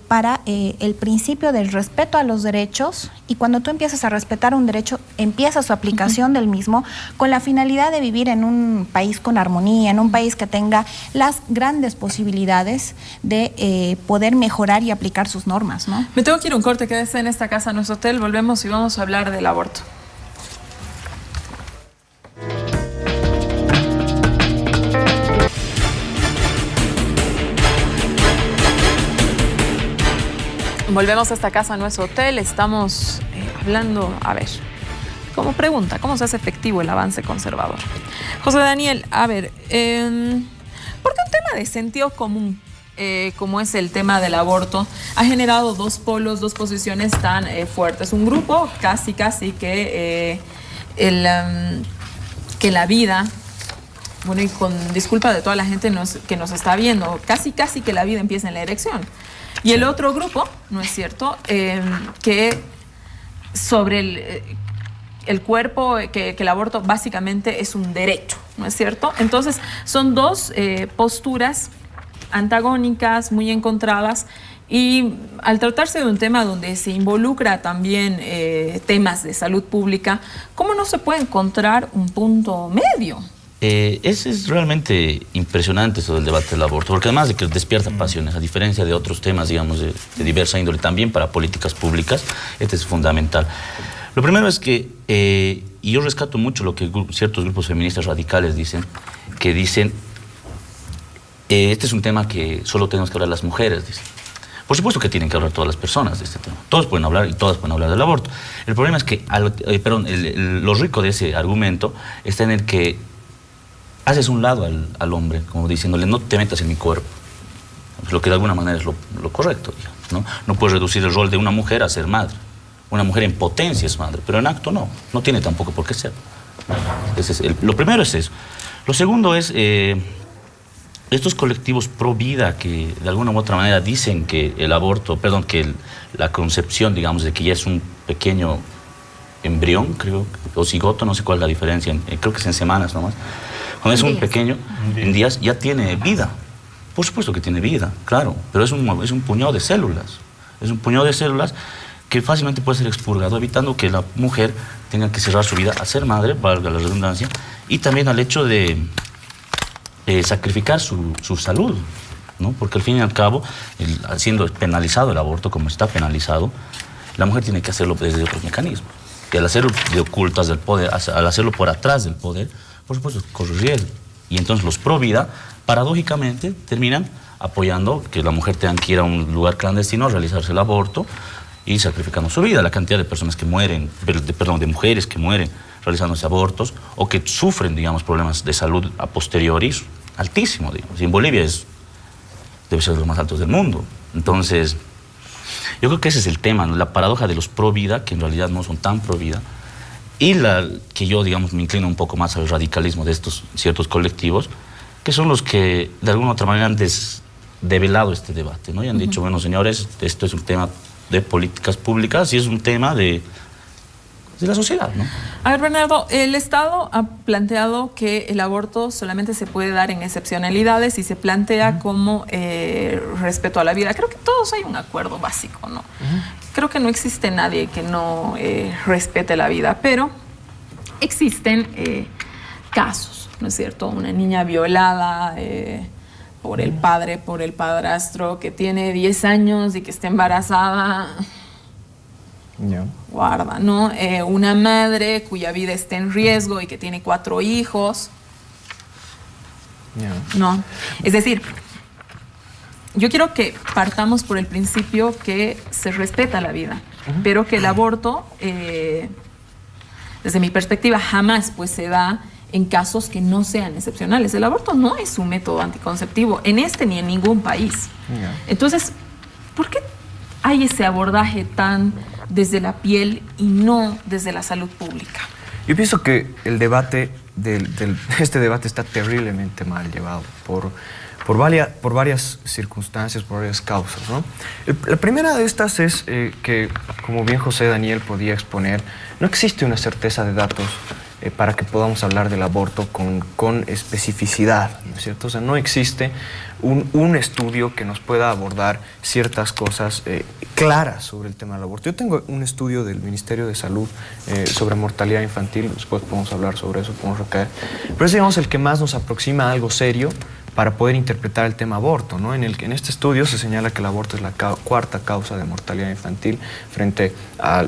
para el principio del respeto a los derechos, y cuando tú empiezas a respetar un derecho, empieza su aplicación del mismo con la finalidad de vivir en un país con armonía, en un país que tenga las grandes posibilidades de poder mejorar y aplicar sus normas, ¿no? Me tengo que ir a un corte, quédese en esta casa, en nuestro hotel, volvemos y vamos a hablar del aborto. Volvemos a esta casa, a nuestro hotel, estamos hablando, a ver, como pregunta, ¿cómo se hace efectivo el avance conservador? José Daniel, a ver, porque un tema de sentido común, como es el tema del aborto, ha generado dos polos, dos posiciones tan fuertes. Un grupo casi que la vida, bueno, y con disculpa de toda la gente que nos está viendo, casi que la vida empieza en la erección. Y el otro grupo, ¿no es cierto?, que sobre el cuerpo, que el aborto básicamente es un derecho, ¿no es cierto? Entonces, son dos posturas antagónicas, muy encontradas, y al tratarse de un tema donde se involucra también temas de salud pública, ¿cómo no se puede encontrar un punto medio? Es realmente impresionante eso del debate del aborto, porque además de que despierta pasiones, a diferencia de otros temas, digamos, de diversa índole, también para políticas públicas, este es fundamental. Lo primero es que, y yo rescato mucho lo que ciertos grupos feministas radicales dicen, este es un tema que solo tenemos que hablar las mujeres, dicen. Por supuesto que tienen que hablar todas las personas de este tema. Todos pueden hablar y todas pueden hablar del aborto. El problema es que, lo rico de ese argumento está en el que haces un lado al hombre, como diciéndole, no te metas en mi cuerpo. Lo que de alguna manera es lo correcto, digamos, ¿no? No puedes reducir el rol de una mujer a ser madre. Una mujer en potencia es madre, pero en acto no tiene tampoco por qué ser. Lo primero es eso. Lo segundo es estos colectivos pro vida que de alguna u otra manera dicen que la concepción, digamos, de que ya es un pequeño embrión, creo, o cigoto, no sé cuál es la diferencia, creo que es en semanas nomás. Cuando es un pequeño, en días, ya tiene vida. Por supuesto que tiene vida, claro, pero es un puñado de células. Es un puñado de células que fácilmente puede ser expurgado, evitando que la mujer tenga que cerrar su vida a ser madre, valga la redundancia, y también al hecho de sacrificar su salud, ¿no? Porque al fin y al cabo, siendo penalizado el aborto como está penalizado, la mujer tiene que hacerlo desde otros mecanismos. Que al hacerlo de ocultas del poder, al hacerlo por atrás del poder, por supuesto, corre riesgo. Y entonces los pro vida, paradójicamente, terminan apoyando que la mujer tenga que ir a un lugar clandestino a realizarse el aborto y sacrificando su vida. La cantidad de personas que mueren, de mujeres que mueren realizándose abortos o que sufren, digamos, problemas de salud a posteriori, altísimo, digamos. Y en Bolivia debe ser de los más altos del mundo. Entonces, yo creo que ese es el tema, ¿no? La paradoja de los pro vida, que en realidad no son tan pro vida, y que yo, digamos, me inclino un poco más al radicalismo de estos ciertos colectivos, que son los que de alguna u otra manera han develado este debate, ¿no? Y han dicho, bueno, señores, esto es un tema de políticas públicas y es un tema de la sociedad, ¿no? A ver, Bernardo, el Estado ha planteado que el aborto solamente se puede dar en excepcionalidades y se plantea como respeto a la vida. Creo que todos hay un acuerdo básico, ¿no? Creo que no existe nadie que no respete la vida, pero existen casos, ¿no es cierto? Una niña violada por el padre, por el padrastro, que tiene 10 años y que está embarazada. Ya. Guarda, ¿no? Una madre cuya vida está en riesgo y que tiene 4 hijos. Ya. No. Es decir, yo quiero que partamos por el principio que se respeta la vida, pero que el aborto, desde mi perspectiva, jamás pues se da en casos que no sean excepcionales. El aborto no es un método anticonceptivo en este ni en ningún país. Ya. Entonces, ¿por qué hay ese abordaje tan desde la piel y no desde la salud pública? Yo pienso que el debate este debate está terriblemente mal llevado por varias circunstancias, por varias causas, ¿no? La primera de estas es que, como bien José Daniel podía exponer, no existe una certeza de datos para que podamos hablar del aborto con especificidad, ¿no es cierto? O sea, no existe un estudio que nos pueda abordar ciertas cosas claras sobre el tema del aborto. Yo tengo un estudio del Ministerio de Salud sobre mortalidad infantil, después podemos hablar sobre eso, podemos recaer, pero es, digamos, el que más nos aproxima a algo serio para poder interpretar el tema aborto, ¿no? En este estudio se señala que el aborto es la cuarta causa de mortalidad infantil frente a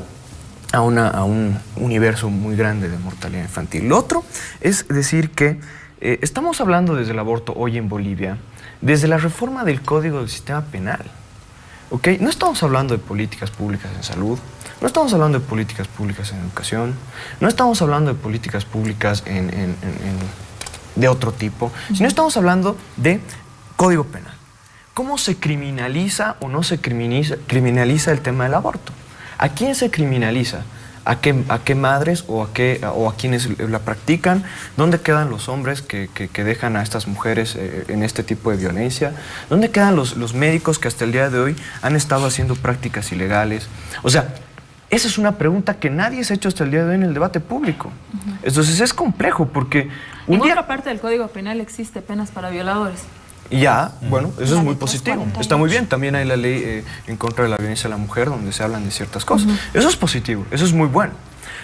un universo muy grande de mortalidad infantil. Lo otro es decir que estamos hablando desde el aborto hoy en Bolivia, desde la reforma del Código del Sistema Penal. ¿Okay? No estamos hablando de políticas públicas en salud, no estamos hablando de políticas públicas en educación, no estamos hablando de políticas públicas de otro tipo, sino estamos hablando de Código Penal. ¿Cómo se criminaliza o no se criminaliza el tema del aborto? ¿A quién se criminaliza? ¿A qué madres o a quienes la practican? ¿Dónde quedan los hombres que dejan a estas mujeres en este tipo de violencia? ¿Dónde quedan los médicos que hasta el día de hoy han estado haciendo prácticas ilegales? O sea, esa es una pregunta que nadie se ha hecho hasta el día de hoy en el debate público. Entonces es complejo porque en otra parte del Código Penal existe penas para violadores. Ya, bueno, eso es muy positivo. Está muy bien. También hay la ley en contra de la violencia a la mujer donde se hablan de ciertas cosas. Eso es positivo, eso es muy bueno.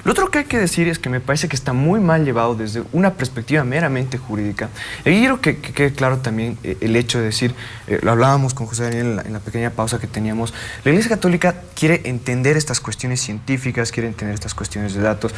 Lo otro que hay que decir es que me parece que está muy mal llevado desde una perspectiva meramente jurídica. Y quiero que quede claro también el hecho de decir, lo hablábamos con José Daniel en la pequeña pausa que teníamos, la Iglesia Católica quiere entender estas cuestiones científicas, quiere entender estas cuestiones de datos,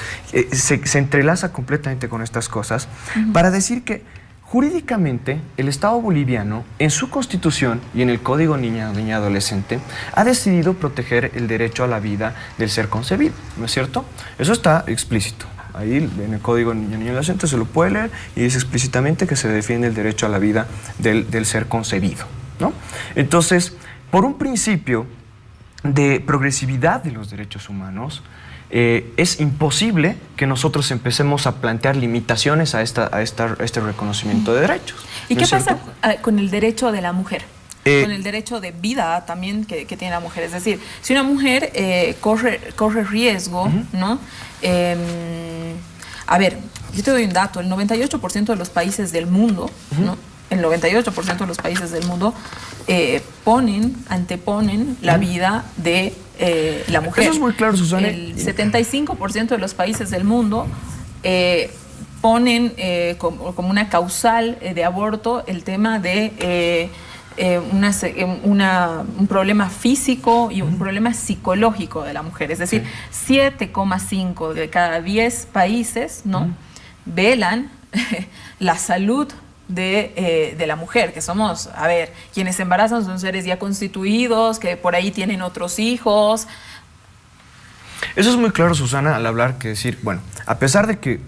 se entrelaza completamente con estas cosas para decir que jurídicamente, el Estado boliviano, en su Constitución y en el Código Niña y Adolescente, ha decidido proteger el derecho a la vida del ser concebido, ¿no es cierto? Eso está explícito. Ahí en el Código Niña y Adolescente se lo puede leer y dice explícitamente que se defiende el derecho a la vida del ser concebido, ¿no? Entonces, por un principio de progresividad de los derechos humanos, es imposible que nosotros empecemos a plantear limitaciones a este reconocimiento de derechos. ¿Y ¿no qué es pasa cierto? con el derecho de la mujer? Con el derecho de vida también que tiene la mujer. Es decir, si una mujer corre riesgo, ¿no? A ver, yo te doy un dato. El 98% de los países del mundo, ¿no? el 98% de los países del mundo anteponen la vida de la mujer. Eso es muy claro, Susana. El 75% de los países del mundo ponen como una causal de aborto el tema de un problema físico y un problema psicológico de la mujer. Es decir, 7,5 de cada 10 países, ¿no? velan la salud de la mujer, que somos, a ver, quienes se embarazan son seres ya constituidos, que por ahí tienen otros hijos. Eso es muy claro, Susana, al hablar que decir, bueno, a pesar de que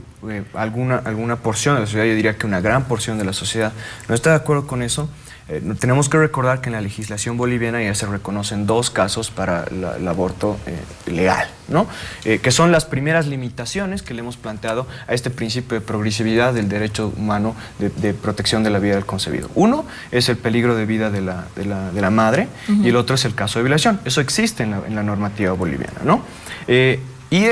alguna porción de la sociedad, yo diría que una gran porción de la sociedad no está de acuerdo con eso, tenemos que recordar que en la legislación boliviana ya se reconocen 2 casos para el aborto legal, ¿no? Que son las primeras limitaciones que le hemos planteado a este principio de progresividad del derecho humano de protección de la vida del concebido. Uno es el peligro de vida de la madre y el otro es el caso de violación. Eso existe en la normativa boliviana, ¿no? Y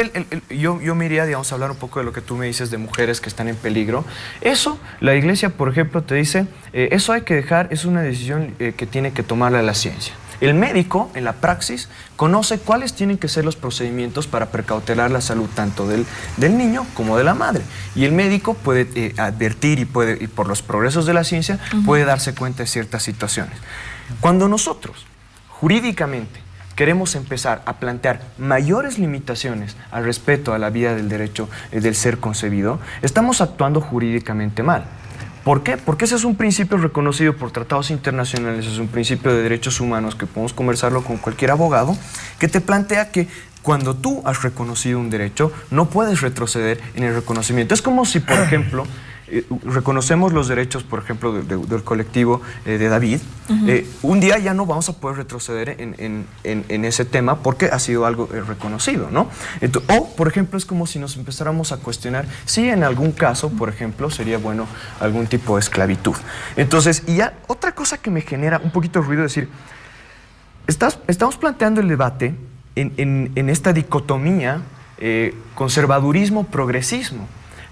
yo me iría, digamos, a hablar un poco de lo que tú me dices de mujeres que están en peligro. Eso, la Iglesia, por ejemplo, te dice, eso hay que dejar, es una decisión que tiene que tomarla la ciencia. El médico, en la praxis, conoce cuáles tienen que ser los procedimientos para precautelar la salud tanto del niño como de la madre. Y el médico puede advertir y por los progresos de la ciencia, puede darse cuenta de ciertas situaciones. Cuando nosotros, jurídicamente, queremos empezar a plantear mayores limitaciones al respeto a la vida del derecho del ser concebido, estamos actuando jurídicamente mal. ¿Por qué? Porque ese es un principio reconocido por tratados internacionales, es un principio de derechos humanos que podemos conversarlo con cualquier abogado, que te plantea que cuando tú has reconocido un derecho, no puedes retroceder en el reconocimiento. Es como si, por ejemplo, reconocemos los derechos, por ejemplo, del colectivo de David, un día ya no vamos a poder retroceder en ese tema porque ha sido algo reconocido, ¿no? O, por ejemplo, es como si nos empezáramos a cuestionar si en algún caso, por ejemplo, sería bueno algún tipo de esclavitud. Entonces, y ya otra cosa que me genera un poquito de ruido es decir, estamos planteando el debate en esta dicotomía conservadurismo-progresismo.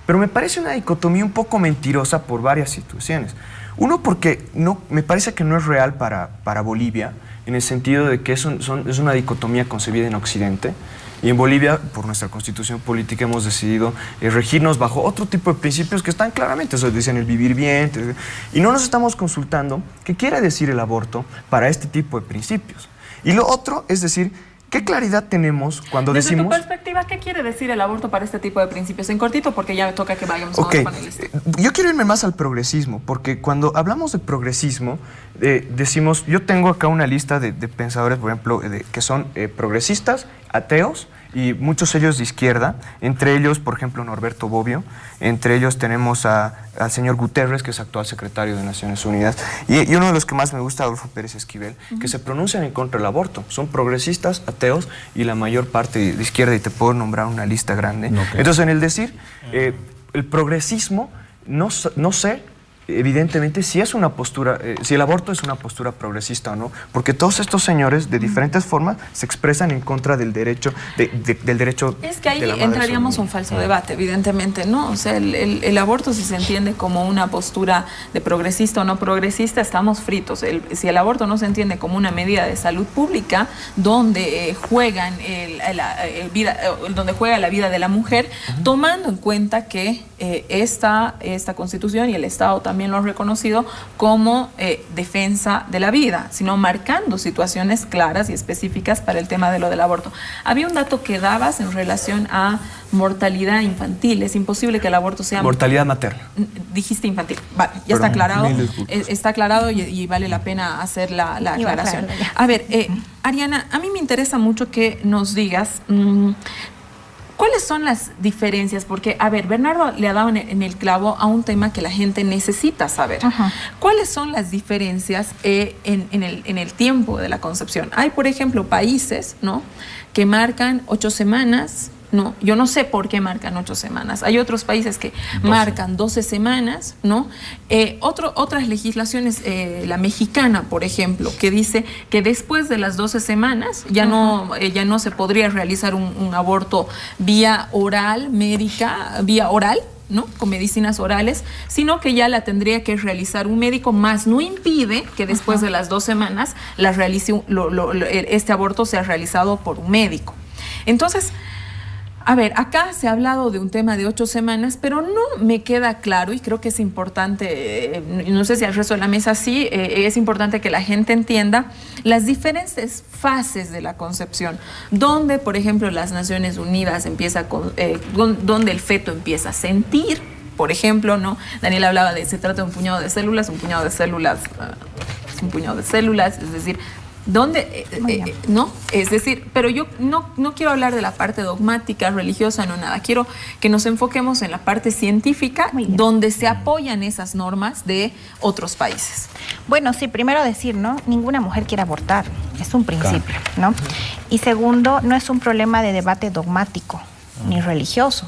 Pero me parece una dicotomía un poco mentirosa por varias situaciones. Uno, porque me parece que no es real para Bolivia, en el sentido de que es una dicotomía concebida en Occidente. Y en Bolivia, por nuestra constitución política, hemos decidido regirnos bajo otro tipo de principios que están claramente, eso dicen el vivir bien, y no nos estamos consultando qué quiere decir el aborto para este tipo de principios. Y lo otro es decir, ¿qué claridad tenemos cuando decimos... Desde tu perspectiva, ¿qué quiere decir el aborto para este tipo de principios? En cortito, porque ya me toca que vayamos a los panelistas. Yo quiero irme más al progresismo, porque cuando hablamos de progresismo, decimos... Yo tengo acá una lista de pensadores, por ejemplo, que son progresistas, ateos, y muchos ellos de izquierda, entre ellos, por ejemplo, Norberto Bobbio, entre ellos tenemos al señor Guterres, que es actual secretario de Naciones Unidas, y uno de los que más me gusta, Adolfo Pérez Esquivel, que se pronuncian en contra del aborto. Son progresistas, ateos, y la mayor parte de izquierda, y te puedo nombrar una lista grande. Okay. Entonces, en el decir, el progresismo, no sé, evidentemente, si es una postura, si el aborto es una postura progresista o no, porque todos estos señores de diferentes formas se expresan en contra del derecho del derecho. Es que ahí entraríamos a un falso debate, evidentemente, ¿no? O sea, el aborto, si se entiende como una postura de progresista o no progresista, estamos fritos. Si el aborto no se entiende como una medida de salud pública donde juegan donde juega la vida de la mujer, tomando en cuenta que esta Constitución y el Estado también lo han reconocido como defensa de la vida, sino marcando situaciones claras y específicas para el tema de lo del aborto. Había un dato que dabas en relación a mortalidad infantil. Es imposible que el aborto sea... Mortalidad materna. Dijiste infantil. Vale, ya está aclarado. Está aclarado y vale la pena hacer la aclaración. A ver, Ariana, a mí me interesa mucho que nos digas... ¿cuáles son las diferencias? Porque, a ver, Bernardo le ha dado en el clavo a un tema que la gente necesita saber. ¿Cuáles son las diferencias en el tiempo de la concepción? Hay, por ejemplo, países, ¿no?, que marcan 8 semanas. No, yo no sé por qué marcan 8 semanas. Hay otros países que marcan 12 semanas, ¿no? Otras legislaciones, la mexicana, por ejemplo, que dice que después de las 12 semanas ya no se podría realizar un aborto vía oral, médica, vía oral, ¿no? Con medicinas orales, sino que ya la tendría que realizar un médico, más no impide que después de las 2 semanas la realice, este aborto sea realizado por un médico. Entonces, a ver, acá se ha hablado de un tema de 8 semanas, pero no me queda claro, y creo que es importante, no sé si al resto de la mesa sí, es importante que la gente entienda las diferentes fases de la concepción, donde, por ejemplo, las Naciones Unidas empieza con, donde el feto empieza a sentir, por ejemplo, ¿no? Daniel hablaba de, se trata de un puñado de células, es un puñado de células, es decir, ¿dónde? ¿No? Es decir, pero yo no quiero hablar de la parte dogmática, religiosa, no nada. Quiero que nos enfoquemos en la parte científica, donde se apoyan esas normas de otros países. Bueno, sí, primero decir, ¿no? Ninguna mujer quiere abortar, es un principio, ¿no? Y segundo, no es un problema de debate dogmático ni religioso.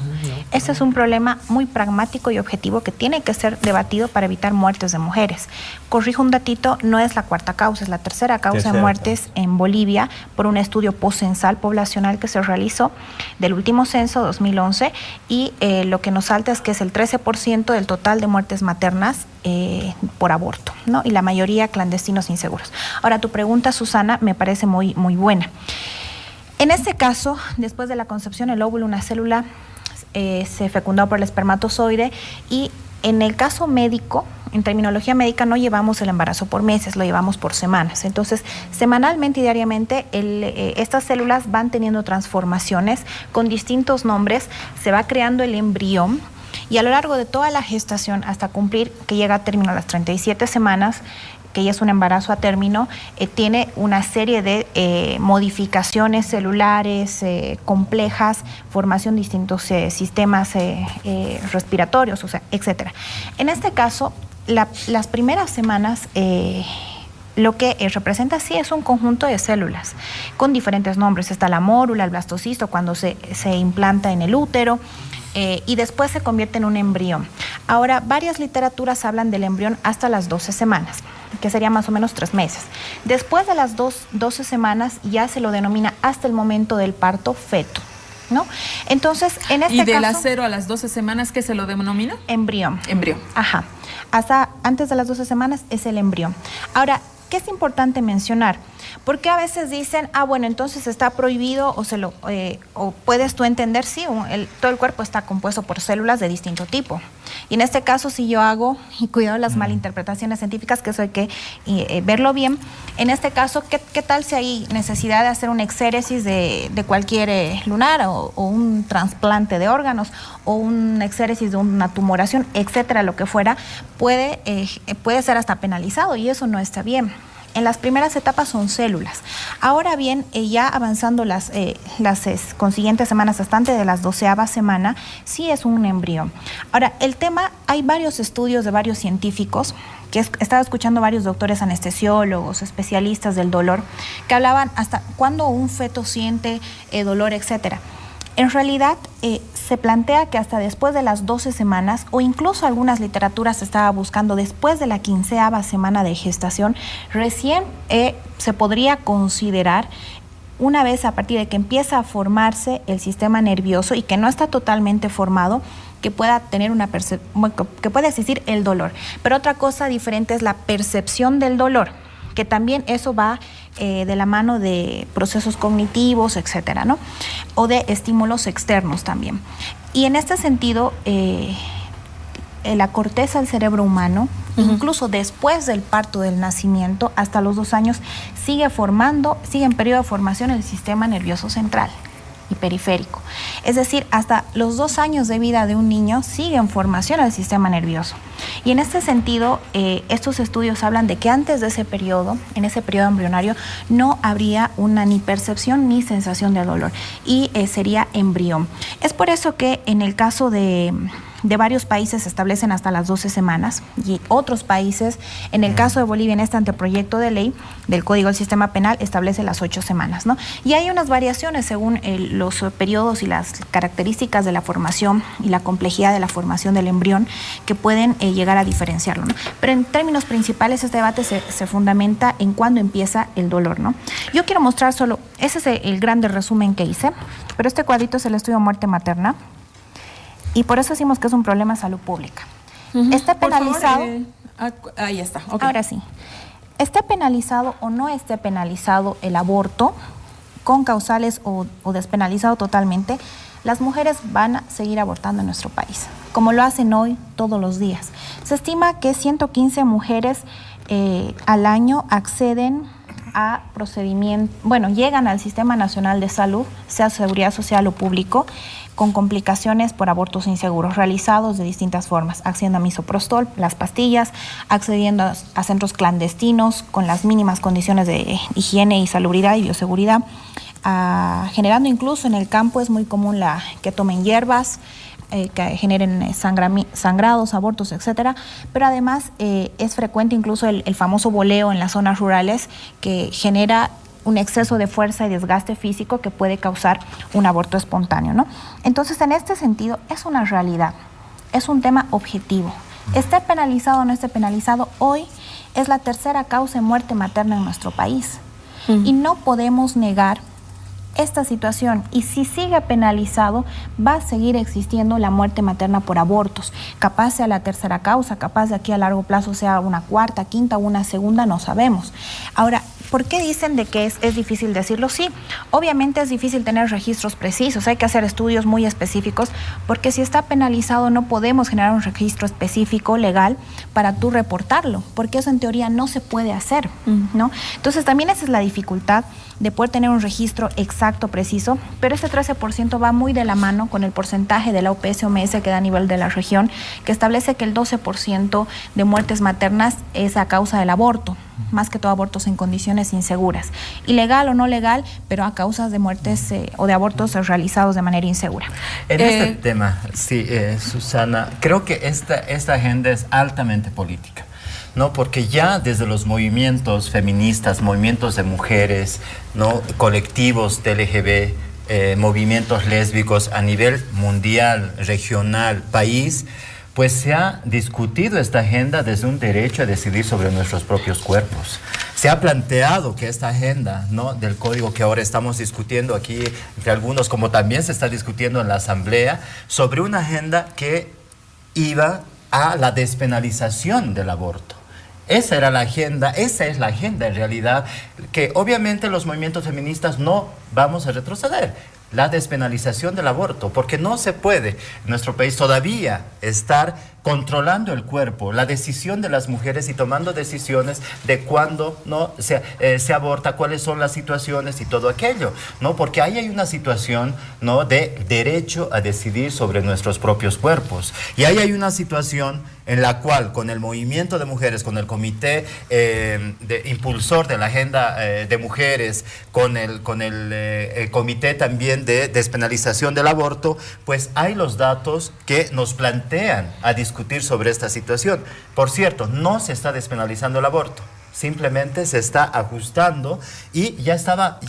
Este es un problema muy pragmático y objetivo que tiene que ser debatido para evitar muertes de mujeres. Corrijo un datito, no es la 4ª causa, es la 3ª causa de muertes en Bolivia por un estudio postcensal poblacional que se realizó del último censo 2011 y lo que nos salta es que es el 13% del total de muertes maternas por aborto, ¿no? Y la mayoría clandestinos inseguros. Ahora, tu pregunta, Susana, me parece muy buena. En este caso, después de la concepción, el óvulo, una célula, se fecundó por el espermatozoide y en el caso médico, en terminología médica, no llevamos el embarazo por meses, lo llevamos por semanas. Entonces, semanalmente y diariamente, estas células van teniendo transformaciones con distintos nombres, se va creando el embrión y a lo largo de toda la gestación, hasta cumplir, que llega a término a las 37 semanas, que ya es un embarazo a término, tiene una serie de modificaciones celulares complejas, formación de distintos sistemas respiratorios, o sea, etcétera. En este caso, las primeras semanas lo que representa sí es un conjunto de células con diferentes nombres. Está la mórula, el blastocisto, cuando se implanta en el útero, y después se convierte en un embrión. Ahora, varias literaturas hablan del embrión hasta las 12 semanas, que sería más o menos 3 meses. Después de las 12 semanas ya se lo denomina hasta el momento del parto feto, ¿no? Entonces, en este caso... ¿Y de las 0 a las 12 semanas qué se lo denomina? Embrión. Embrión. Ajá. Hasta antes de las 12 semanas es el embrión. Ahora, ¿qué es importante mencionar? Porque a veces dicen, bueno, entonces está prohibido o puedes tú entender, sí, todo el cuerpo está compuesto por células de distinto tipo. Y en este caso, si yo hago, y cuidado las malinterpretaciones científicas, que eso hay que verlo bien, en este caso, ¿qué tal si hay necesidad de hacer una exéresis de cualquier lunar o un trasplante de órganos o una exéresis de una tumoración, etcétera, lo que fuera, puede ser hasta penalizado y eso no está bien. En las primeras etapas son células. Ahora bien, ya avanzando las consiguientes semanas hasta antes de las 12ª semana, sí es un embrión. Ahora, el tema, hay varios estudios de varios científicos, que estaba escuchando varios doctores anestesiólogos, especialistas del dolor, que hablaban hasta cuándo un feto siente dolor, etcétera. En realidad, se plantea que hasta después de las 12 semanas, o incluso algunas literaturas estaba buscando después de la 15ª semana de gestación, recién se podría considerar, una vez a partir de que empieza a formarse el sistema nervioso y que no está totalmente formado, que pueda tener que pueda existir el dolor. Pero otra cosa diferente es la percepción del dolor, que también eso va de la mano de procesos cognitivos, etcétera, ¿no? O de estímulos externos también. Y en este sentido, la corteza del cerebro humano, incluso después del parto, del nacimiento, hasta los 2 años, sigue en periodo de formación el sistema nervioso central y periférico. Es decir, hasta los 2 años de vida de un niño sigue en formación el sistema nervioso. Y en este sentido, estos estudios hablan de que antes de ese periodo, en ese periodo embrionario, no habría ni percepción ni sensación de dolor y sería embrión. Es por eso que en el caso de varios países se establecen hasta las 12 semanas y otros países, en el caso de Bolivia, en este anteproyecto de ley del Código del Sistema Penal, establece las 8 semanas, ¿no? Y hay unas variaciones según los periodos y las características de la formación y la complejidad de la formación del embrión que pueden llegar a diferenciarlo, ¿no? Pero en términos principales este debate se fundamenta en cuándo empieza el dolor, ¿no? Yo quiero mostrar solo, ese es el grande resumen que hice, pero este cuadrito es el estudio muerte materna. Y por eso decimos que es un problema de salud pública. Esté Por favor, penalizado. ahí está. Ok. Ahora sí. Esté penalizado o no esté penalizado el aborto, con causales o despenalizado totalmente, las mujeres van a seguir abortando en nuestro país, como lo hacen hoy todos los días. Se estima que 115 mujeres al año acceden a procedimientos, llegan al Sistema Nacional de Salud, sea Seguridad Social o público, con complicaciones por abortos inseguros realizados de distintas formas, accediendo a misoprostol, las pastillas, accediendo a centros clandestinos con las mínimas condiciones de higiene y salubridad y bioseguridad, generando incluso en el campo es muy común que tomen hierbas, que generen sangrados, abortos, etcétera, pero además es frecuente incluso el famoso boleo en las zonas rurales que genera un exceso de fuerza y desgaste físico que puede causar un aborto espontáneo, ¿no? Entonces, en este sentido, es una realidad, es un tema objetivo. Esté penalizado o no esté penalizado, hoy es la tercera causa de muerte materna en nuestro país. Y no podemos negar esta situación, y si sigue penalizado va a seguir existiendo la muerte materna por abortos, capaz sea la tercera causa, capaz de aquí a largo plazo sea una cuarta, quinta o una segunda, no sabemos. Ahora, ¿por qué dicen de que es difícil decirlo? Sí, obviamente es difícil tener registros precisos, hay que hacer estudios muy específicos, porque si está penalizado no podemos generar un registro específico legal para tú reportarlo, porque eso en teoría no se puede hacer, ¿no? Entonces también esa es la dificultad de poder tener un registro exacto, preciso, pero ese 13% va muy de la mano con el porcentaje de la OPS-OMS que da a nivel de la región, que establece que el 12% de muertes maternas es a causa del aborto, más que todo abortos en condiciones inseguras, ilegal o no legal, pero a causas de muertes o de abortos realizados de manera insegura. En este tema, sí, Susana, creo que esta agenda es altamente política, ¿no? Porque ya desde los movimientos feministas, movimientos de mujeres, ¿no? Colectivos de LGB, movimientos lésbicos a nivel mundial, regional, país, pues se ha discutido esta agenda desde un derecho a decidir sobre nuestros propios cuerpos. Se ha planteado que esta agenda, ¿no? del código que ahora estamos discutiendo aquí entre algunos, como también se está discutiendo en la Asamblea, sobre una agenda que iba a la despenalización del aborto. Esa era la agenda, esa es la agenda en realidad, que obviamente los movimientos feministas no vamos a retroceder. La despenalización del aborto, porque no se puede en nuestro país todavía estar controlando el cuerpo, la decisión de las mujeres y tomando decisiones de cuándo no se aborta, cuáles son las situaciones y todo aquello, ¿no? Porque ahí hay una situación, ¿no? de derecho a decidir sobre nuestros propios cuerpos. Y ahí hay una situación en la cual con el movimiento de mujeres, con el comité impulsor de la agenda de mujeres, con el comité también de despenalización del aborto, pues hay los datos que nos plantean a discutir sobre esta situación. Por cierto, no se está despenalizando el aborto, simplemente se está ajustando y ya estaba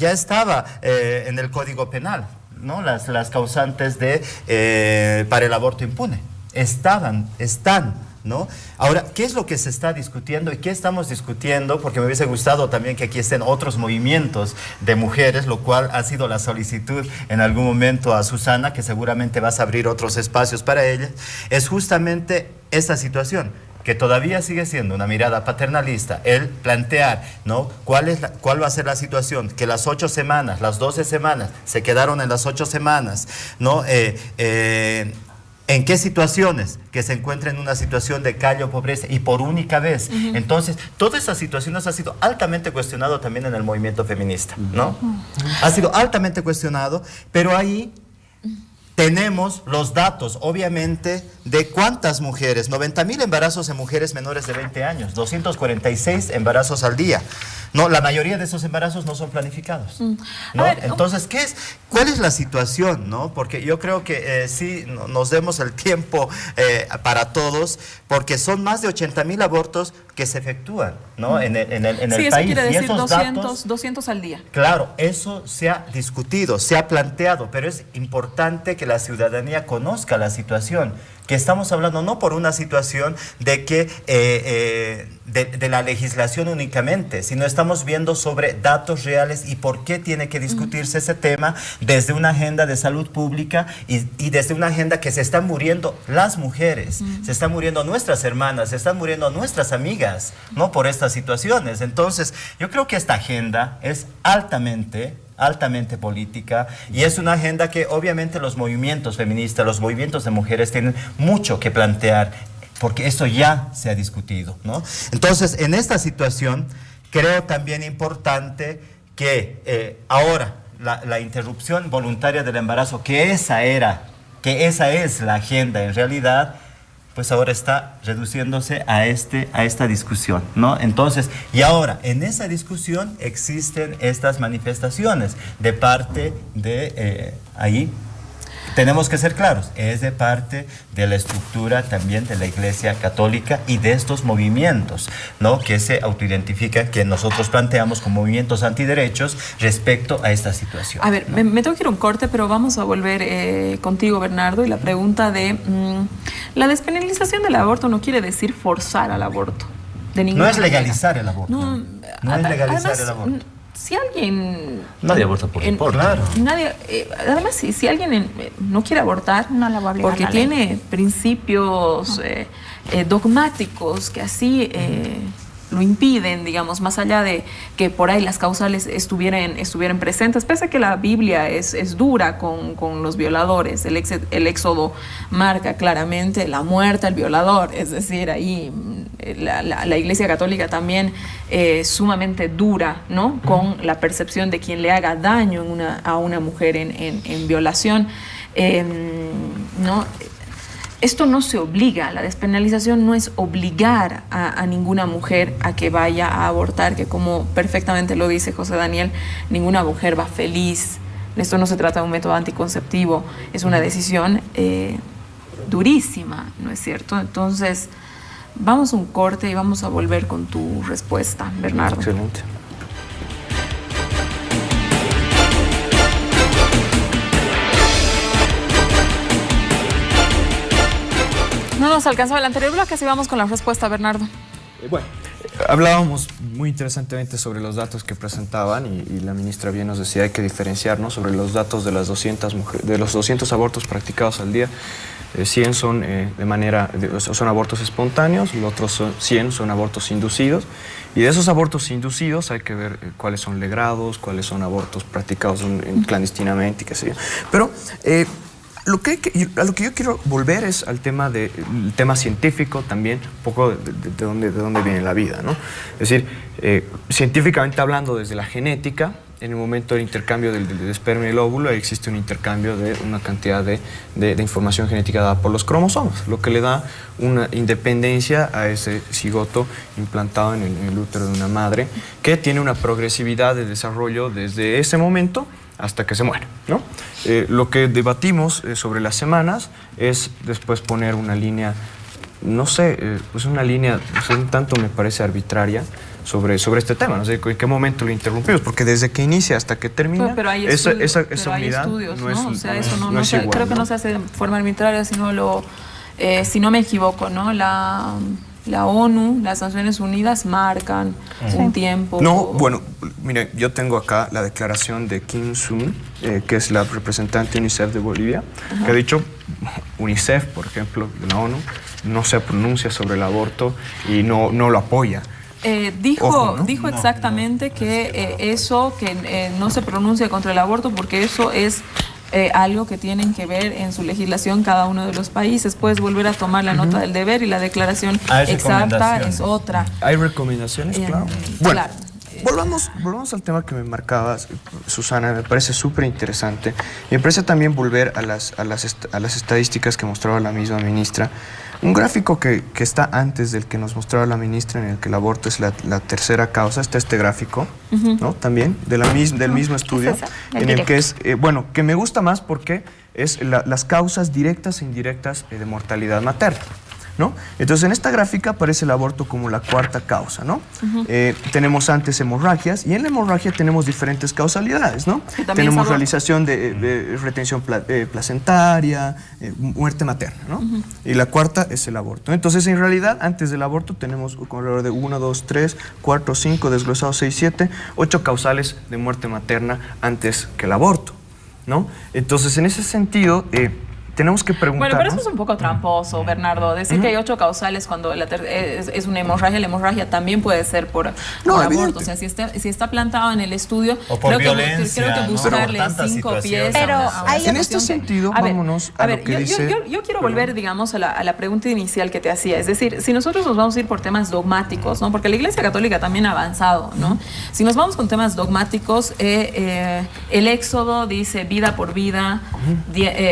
en el Código Penal, ¿no? Las causantes para el aborto impune están, ¿no? Ahora, ¿qué es lo que se está discutiendo y qué estamos discutiendo? Porque me hubiese gustado también que aquí estén otros movimientos de mujeres, lo cual ha sido la solicitud en algún momento a Susana, que seguramente vas a abrir otros espacios para ella. Es justamente esta situación, que todavía sigue siendo una mirada paternalista, el plantear, ¿no? ¿Cuál va a ser la situación? Que las 8 semanas, las 12 semanas, se quedaron en las 8 semanas, ¿no? ¿En qué situaciones? Que se encuentra en una situación de calle o pobreza y por única vez. Entonces, todas esas situaciones ha sido altamente cuestionado también en el movimiento feminista, ¿no? Ha sido altamente cuestionado, pero ahí tenemos los datos, obviamente, de cuántas mujeres, 90.000 embarazos en mujeres menores de 20 años, 246 embarazos al día. No, la mayoría de esos embarazos no son planificados, ¿no? Entonces, ¿cuál es la situación, no? Porque yo creo que sí nos demos el tiempo para todos, porque son más de 80.000 abortos que se efectúan, ¿no? en el sí, país. Eso quiere decir y esos 200 al día. Claro, eso se ha discutido, se ha planteado, pero es importante que la ciudadanía conozca la situación, que estamos hablando no por una situación de que de la legislación únicamente, sino estamos viendo sobre datos reales y por qué tiene que discutirse ese tema desde una agenda de salud pública y desde una agenda que se están muriendo las mujeres, se están muriendo nuestras hermanas, se están muriendo nuestras amigas, ¿no? Por estas situaciones. Entonces, yo creo que esta agenda es altamente política y es una agenda que obviamente los movimientos feministas, los movimientos de mujeres tienen mucho que plantear, porque eso ya se ha discutido, ¿no? Entonces, en esta situación, creo también importante que ahora la interrupción voluntaria del embarazo, que esa es la agenda en realidad, pues ahora está reduciéndose a esta discusión, ¿no? Entonces, y ahora, en esa discusión existen estas manifestaciones de parte de ahí. Tenemos que ser claros, es de parte de la estructura también de la Iglesia Católica y de estos movimientos, ¿no? Que se autoidentifican, que nosotros planteamos como movimientos antiderechos respecto a esta situación. A ver, ¿no? me tengo que ir a un corte, pero vamos a volver contigo, Bernardo, y la pregunta de la despenalización del aborto no quiere decir forzar al aborto. De ninguna No es manera. legalizar el aborto. No es legalizar además, el aborto. Si alguien... Nadie aborta por deporte. Claro. Nadie, además, si alguien no quiere abortar, No la va a obligar porque la ley. tiene principios dogmáticos que así lo impiden, digamos, más allá de que por ahí las causales estuvieran presentes, pese a que la Biblia es dura con los violadores. El Éxodo marca claramente la muerte al violador, es decir, ahí la Iglesia Católica también sumamente dura, ¿no? Con la percepción de quien le haga daño a una mujer en violación, ¿no? Esto no se obliga, la despenalización no es obligar a ninguna mujer a que vaya a abortar, que como perfectamente lo dice José Daniel, ninguna mujer va feliz. Esto no se trata de un método anticonceptivo, es una decisión durísima, ¿no es cierto? Entonces, vamos a un corte y vamos a volver con tu respuesta, Bernardo. Excelente. No nos alcanzaba el anterior bloque, así vamos con la respuesta, Bernardo. Bueno, hablábamos muy interesantemente sobre los datos que presentaban y la ministra bien nos decía hay que diferenciarnos sobre los datos de las 200 abortos practicados al día. 100 son son abortos espontáneos, los otros 100 son abortos inducidos, y de esos abortos inducidos hay que ver cuáles son legrados, cuáles son abortos practicados clandestinamente y qué sé yo. Pero a lo que yo quiero volver es al tema el tema científico también, un poco de dónde viene la vida, ¿no? Es decir, científicamente hablando, desde la genética, en el momento del intercambio del esperma y el óvulo existe un intercambio de una cantidad de información genética dada por los cromosomas, lo que le da una independencia a ese cigoto implantado en el útero de una madre, que tiene una progresividad de desarrollo desde ese momento hasta que se muere, ¿no? Lo que debatimos sobre las semanas es después poner una línea, no sé, pues una línea, un tanto me parece arbitraria, sobre este tema, no sé en qué momento lo interrumpimos, porque desde que inicia hasta que termina, pero hay esa hay unidad estudios, no es, ¿no? O sea, eso no es igual, creo que ¿no? no se hace de forma arbitraria, sino si no me equivoco, ¿no? La ONU, las Naciones Unidas marcan un tiempo. No, bueno, mire, yo tengo acá la declaración de Kim Sun, que es la representante UNICEF de Bolivia, que ha dicho, UNICEF, por ejemplo, de la ONU, no se pronuncia sobre el aborto y no lo apoya. Dijo, Ojo, ¿no? dijo exactamente que no se pronuncia contra el aborto porque eso es algo que tienen que ver en su legislación cada uno de los países. Puedes volver a tomar la nota del deber y la declaración exacta es otra. ¿Hay recomendaciones? Claro. Bueno, claro. volvamos al tema que me marcabas, Susana. Me parece súper interesante. Me parece también volver a las estadísticas que mostraba la misma ministra. Un gráfico que está antes del que nos mostraba la ministra, en el que el aborto es la tercera causa. Está este gráfico, ¿no? También del mismo estudio, en el que es, que me gusta más porque es las causas directas e indirectas de mortalidad materna. ¿no? Entonces, en esta gráfica aparece el aborto como la cuarta causa, ¿no? Tenemos antes hemorragias, y en la hemorragia tenemos diferentes causalidades, ¿no? Tenemos realización de retención placentaria, muerte materna, ¿no? Y la cuarta es el aborto. Entonces, en realidad, antes del aborto tenemos alrededor de 1, 2, 3, 4, 5, desglosados 6, 7, 8 causales de muerte materna antes que el aborto, ¿no? Entonces, en ese sentido, tenemos que preguntarnos... Bueno, pero eso es un poco tramposo, Bernardo. Decir que hay 8 causales cuando es una hemorragia, la hemorragia también puede ser por aborto. O sea, si está plantado en el estudio, o por violencia, creo que buscarle 5 pies. Pero en este sentido, vámonos a lo que dice... Yo quiero volver, digamos, a la pregunta inicial que te hacía. Es decir, si nosotros nos vamos a ir por temas dogmáticos, ¿no? Porque la Iglesia Católica también ha avanzado, ¿no? Si nos vamos con temas dogmáticos, el Éxodo dice vida por vida,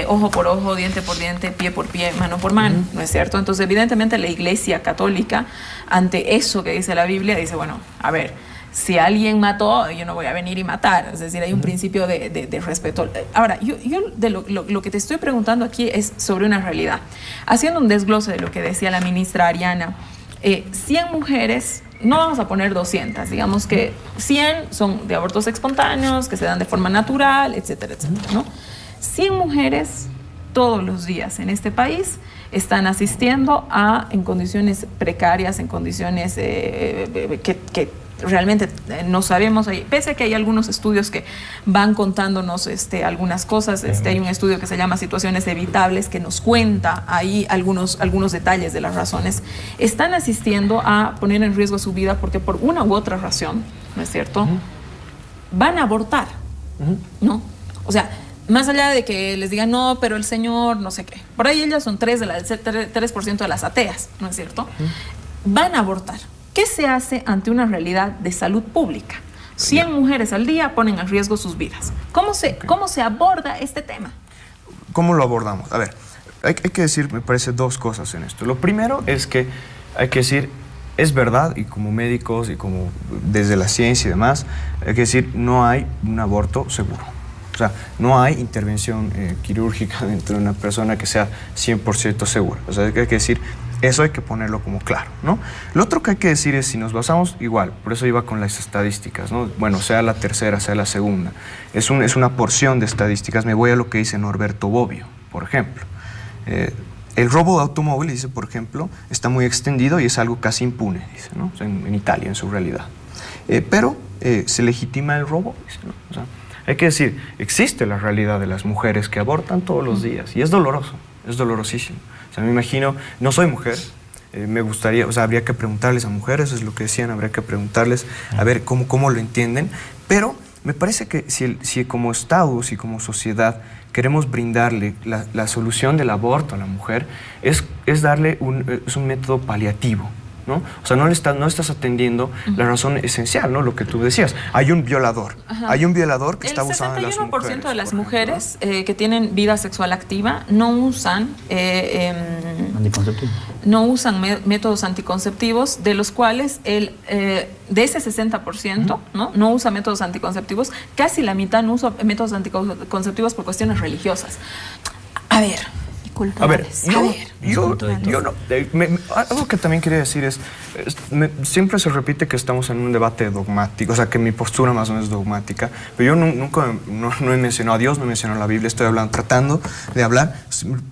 ojo por ojo, diente por diente, pie por pie, mano por mano, ¿no es cierto? Entonces, evidentemente, la Iglesia Católica, ante eso que dice la Biblia, dice, bueno, a ver, si alguien mató, yo no voy a venir y matar. Es decir, hay un principio de respeto. Ahora, yo de lo que te estoy preguntando aquí es sobre una realidad. Haciendo un desglose de lo que decía la ministra Ariana, 100 mujeres... No vamos a poner 200, digamos que 100 son de abortos espontáneos, que se dan de forma natural, etcétera, etcétera, ¿no? 100 mujeres todos los días en este país están asistiendo en condiciones precarias, en condiciones que realmente no sabemos, pese a que hay algunos estudios que van contándonos algunas cosas. Hay un estudio que se llama Situaciones Evitables que nos cuenta ahí algunos detalles de las razones. Están asistiendo a poner en riesgo su vida porque por una u otra razón, ¿no es cierto?, van a abortar, ¿no? O sea, más allá de que les digan, no, pero el Señor, no sé qué. Por ahí ellas son 3% de las ateas, ¿no es cierto? Van a abortar. ¿Qué se hace ante una realidad de salud pública? 100 mujeres al día ponen en riesgo sus vidas. ¿Cómo se aborda este tema? ¿Cómo lo abordamos? A ver, hay que decir, me parece, 2 cosas en esto. Lo primero es que hay que decir, es verdad, y como médicos y como desde la ciencia y demás, hay que decir, no hay un aborto seguro. O sea, no hay intervención quirúrgica dentro de una persona que sea 100% segura. O sea, hay que decir, eso hay que ponerlo como claro, ¿no? Lo otro que hay que decir es, si nos basamos igual, por eso iba con las estadísticas, ¿no? Bueno, sea la tercera, sea la segunda, es una porción de estadísticas. Me voy a lo que dice Norberto Bobbio, por ejemplo. El robo de automóvil, dice, por ejemplo, está muy extendido y es algo casi impune, dice, ¿no? O sea, en Italia, en su realidad. Pero se legitima el robo, dice, ¿no? O sea, hay que decir, existe la realidad de las mujeres que abortan todos los días y es doloroso, es dolorosísimo. O sea, me imagino, no soy mujer, me gustaría, o sea, habría que preguntarles a mujeres, eso es lo que decían, habría que preguntarles a ver cómo lo entienden, pero me parece que si como Estado, si como sociedad queremos brindarle la solución del aborto a la mujer, es darle es un método paliativo, ¿no? O sea, no estás atendiendo la razón esencial, ¿no? Lo que tú decías. Hay un violador. Ajá. Hay un violador que está abusando de las mujeres. El 61% de las mujeres que tienen vida sexual activa no usan métodos anticonceptivos, de los cuales de ese 60%, no usa métodos anticonceptivos. Casi la mitad no usa métodos anticonceptivos por cuestiones religiosas. A ver... yo no, algo que también quería decir es, siempre se repite que estamos en un debate dogmático, o sea, que mi postura más o menos es dogmática, pero yo nunca no he mencionado a Dios, no he mencionado a la Biblia, estoy tratando de hablar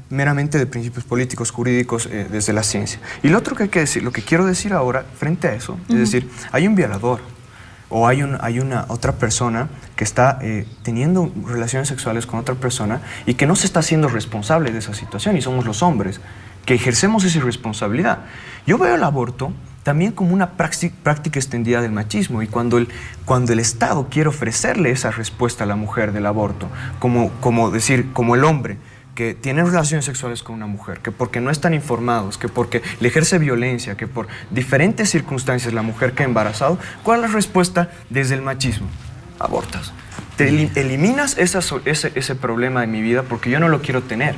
meramente de principios políticos, jurídicos, desde la ciencia. Y lo otro que hay que decir, lo que quiero decir ahora frente a eso, es decir, hay un violador, o hay una otra persona que está teniendo relaciones sexuales con otra persona y que no se está haciendo responsable de esa situación, y somos los hombres que ejercemos esa irresponsabilidad. Yo veo el aborto también como una práctica extendida del machismo, y cuando el Estado quiere ofrecerle esa respuesta a la mujer del aborto, como el hombre que tienen relaciones sexuales con una mujer, que porque no están informados, que porque le ejerce violencia, que por diferentes circunstancias la mujer queda embarazada, ¿cuál es la respuesta desde el machismo? Abortas. Te eliminas ese problema de mi vida porque yo no lo quiero tener.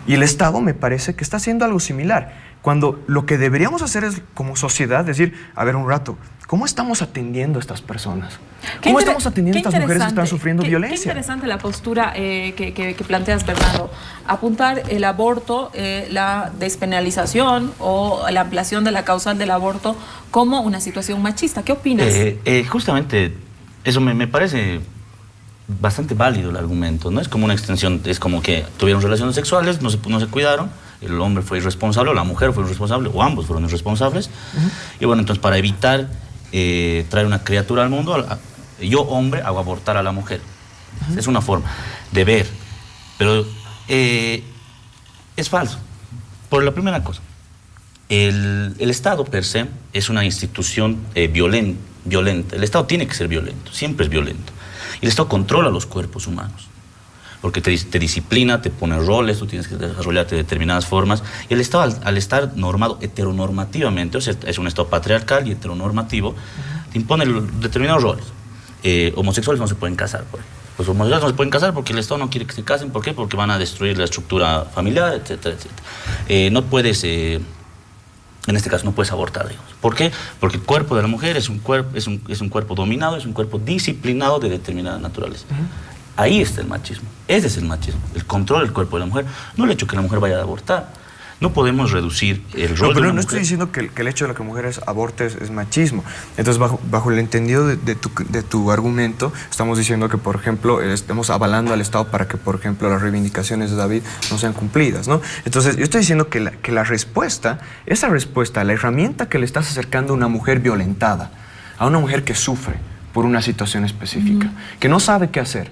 Y el Estado me parece que está haciendo algo similar. cuando lo que deberíamos hacer es, como sociedad, decir, a ver un rato, ¿cómo estamos atendiendo a estas personas? ¿Cómo estamos atendiendo a estas mujeres que están sufriendo violencia? Qué interesante la postura que planteas, Bernardo. Apuntar el aborto, la despenalización o la ampliación de la causal del aborto como una situación machista. ¿Qué opinas? Justamente eso me parece bastante válido el argumento, ¿no? Es como una extensión, es como que tuvieron relaciones sexuales, no se cuidaron, el hombre fue irresponsable, o la mujer fue irresponsable, o ambos fueron irresponsables. Y bueno, entonces para evitar traer una criatura al mundo, yo, hombre, hago abortar a la mujer. Es una forma de ver, pero es falso. Por la primera cosa, el Estado per se es una institución violenta. El Estado tiene que ser violento, siempre es violento. Y el Estado controla los cuerpos humanos, porque te disciplina, te pone roles, tú tienes que desarrollarte de determinadas formas. Y el Estado, al estar normado heteronormativamente, o sea, es un Estado patriarcal y heteronormativo, te impone determinados roles. Homosexuales no se pueden casar, por ejemplo. Los homosexuales no se pueden casar porque el Estado no quiere que se casen. ¿Por qué? Porque van a destruir la estructura familiar, etcétera, etcétera. No puedes... en este caso no puedes abortar, digamos. ¿Por qué? Porque el cuerpo de la mujer es un cuerpo dominado, es un cuerpo disciplinado de determinada naturaleza. Ahí está el machismo. Ese es el machismo, el control del cuerpo de la mujer, no el hecho que la mujer vaya a abortar. No podemos reducir el rol de la mujer. No estoy diciendo que el hecho de que la mujer aborte es machismo. Entonces, bajo el entendido de tu argumento, estamos diciendo que, por ejemplo, estamos avalando al Estado para que, por ejemplo, las reivindicaciones de David no sean cumplidas, ¿no? Entonces, yo estoy diciendo que la respuesta, la herramienta que le estás acercando a una mujer violentada, a una mujer que sufre por una situación específica, que no sabe qué hacer,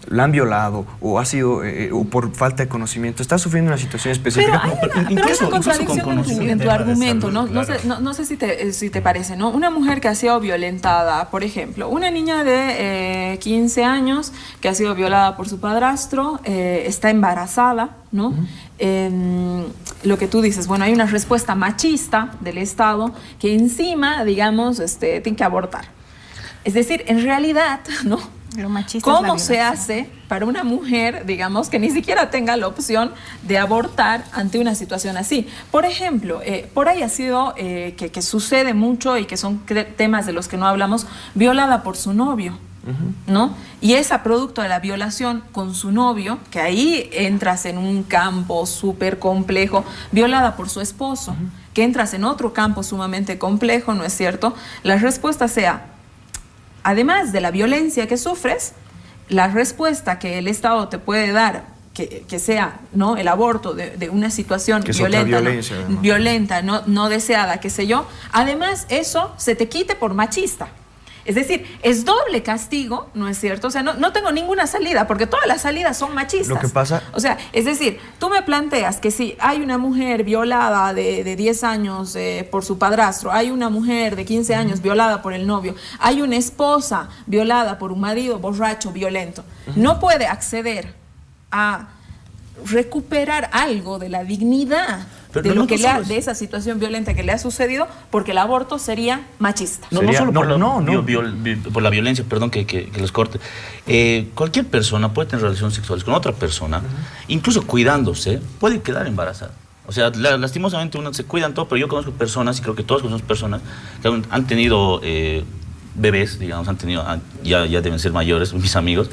la han violado o ha sido o por falta de conocimiento está sufriendo una situación específica. Pero hay una contradicción en tu argumento, ¿no? Claro. No sé si te parece, ¿no? Una mujer que ha sido violentada, por ejemplo, una niña de 15 años que ha sido violada por su padrastro, está embarazada, ¿no? Lo que tú dices, bueno, hay una respuesta machista del Estado que encima, digamos, tiene que abortar. Es decir, en realidad, ¿no? Lo machista es la ¿Cómo se violación. hace para una mujer, digamos, que ni siquiera tenga la opción de abortar ante una situación así? Por ejemplo, por ahí ha sido, que sucede mucho y que son temas de los que no hablamos, violada por su novio, ¿no? Y es a producto de la violación con su novio, que ahí entras en un campo súper complejo, violada por su esposo, que entras en otro campo sumamente complejo, ¿no es cierto? La respuesta sea, además de la violencia que sufres, la respuesta que el Estado te puede dar, que sea, ¿no?, el aborto de una situación que violenta, no deseada, qué sé yo, además eso se te quite por machista. Es decir, es doble castigo, ¿no es cierto? O sea, no tengo ninguna salida, porque todas las salidas son machistas. Lo que pasa... O sea, es decir, tú me planteas que si hay una mujer violada de 10 años por su padrastro, hay una mujer de 15 años violada por el novio, hay una esposa violada por un marido borracho, violento, no puede acceder a recuperar algo de la dignidad de esa situación violenta que le ha sucedido, porque el aborto sería machista. No solo por la violencia, perdón que les corte. Cualquier persona puede tener relaciones sexuales con otra persona, incluso cuidándose, puede quedar embarazada. O sea, lastimosamente uno se cuidan todo, pero yo conozco personas, y creo que todos conocemos personas, que han tenido bebés, digamos, ya deben ser mayores, mis amigos,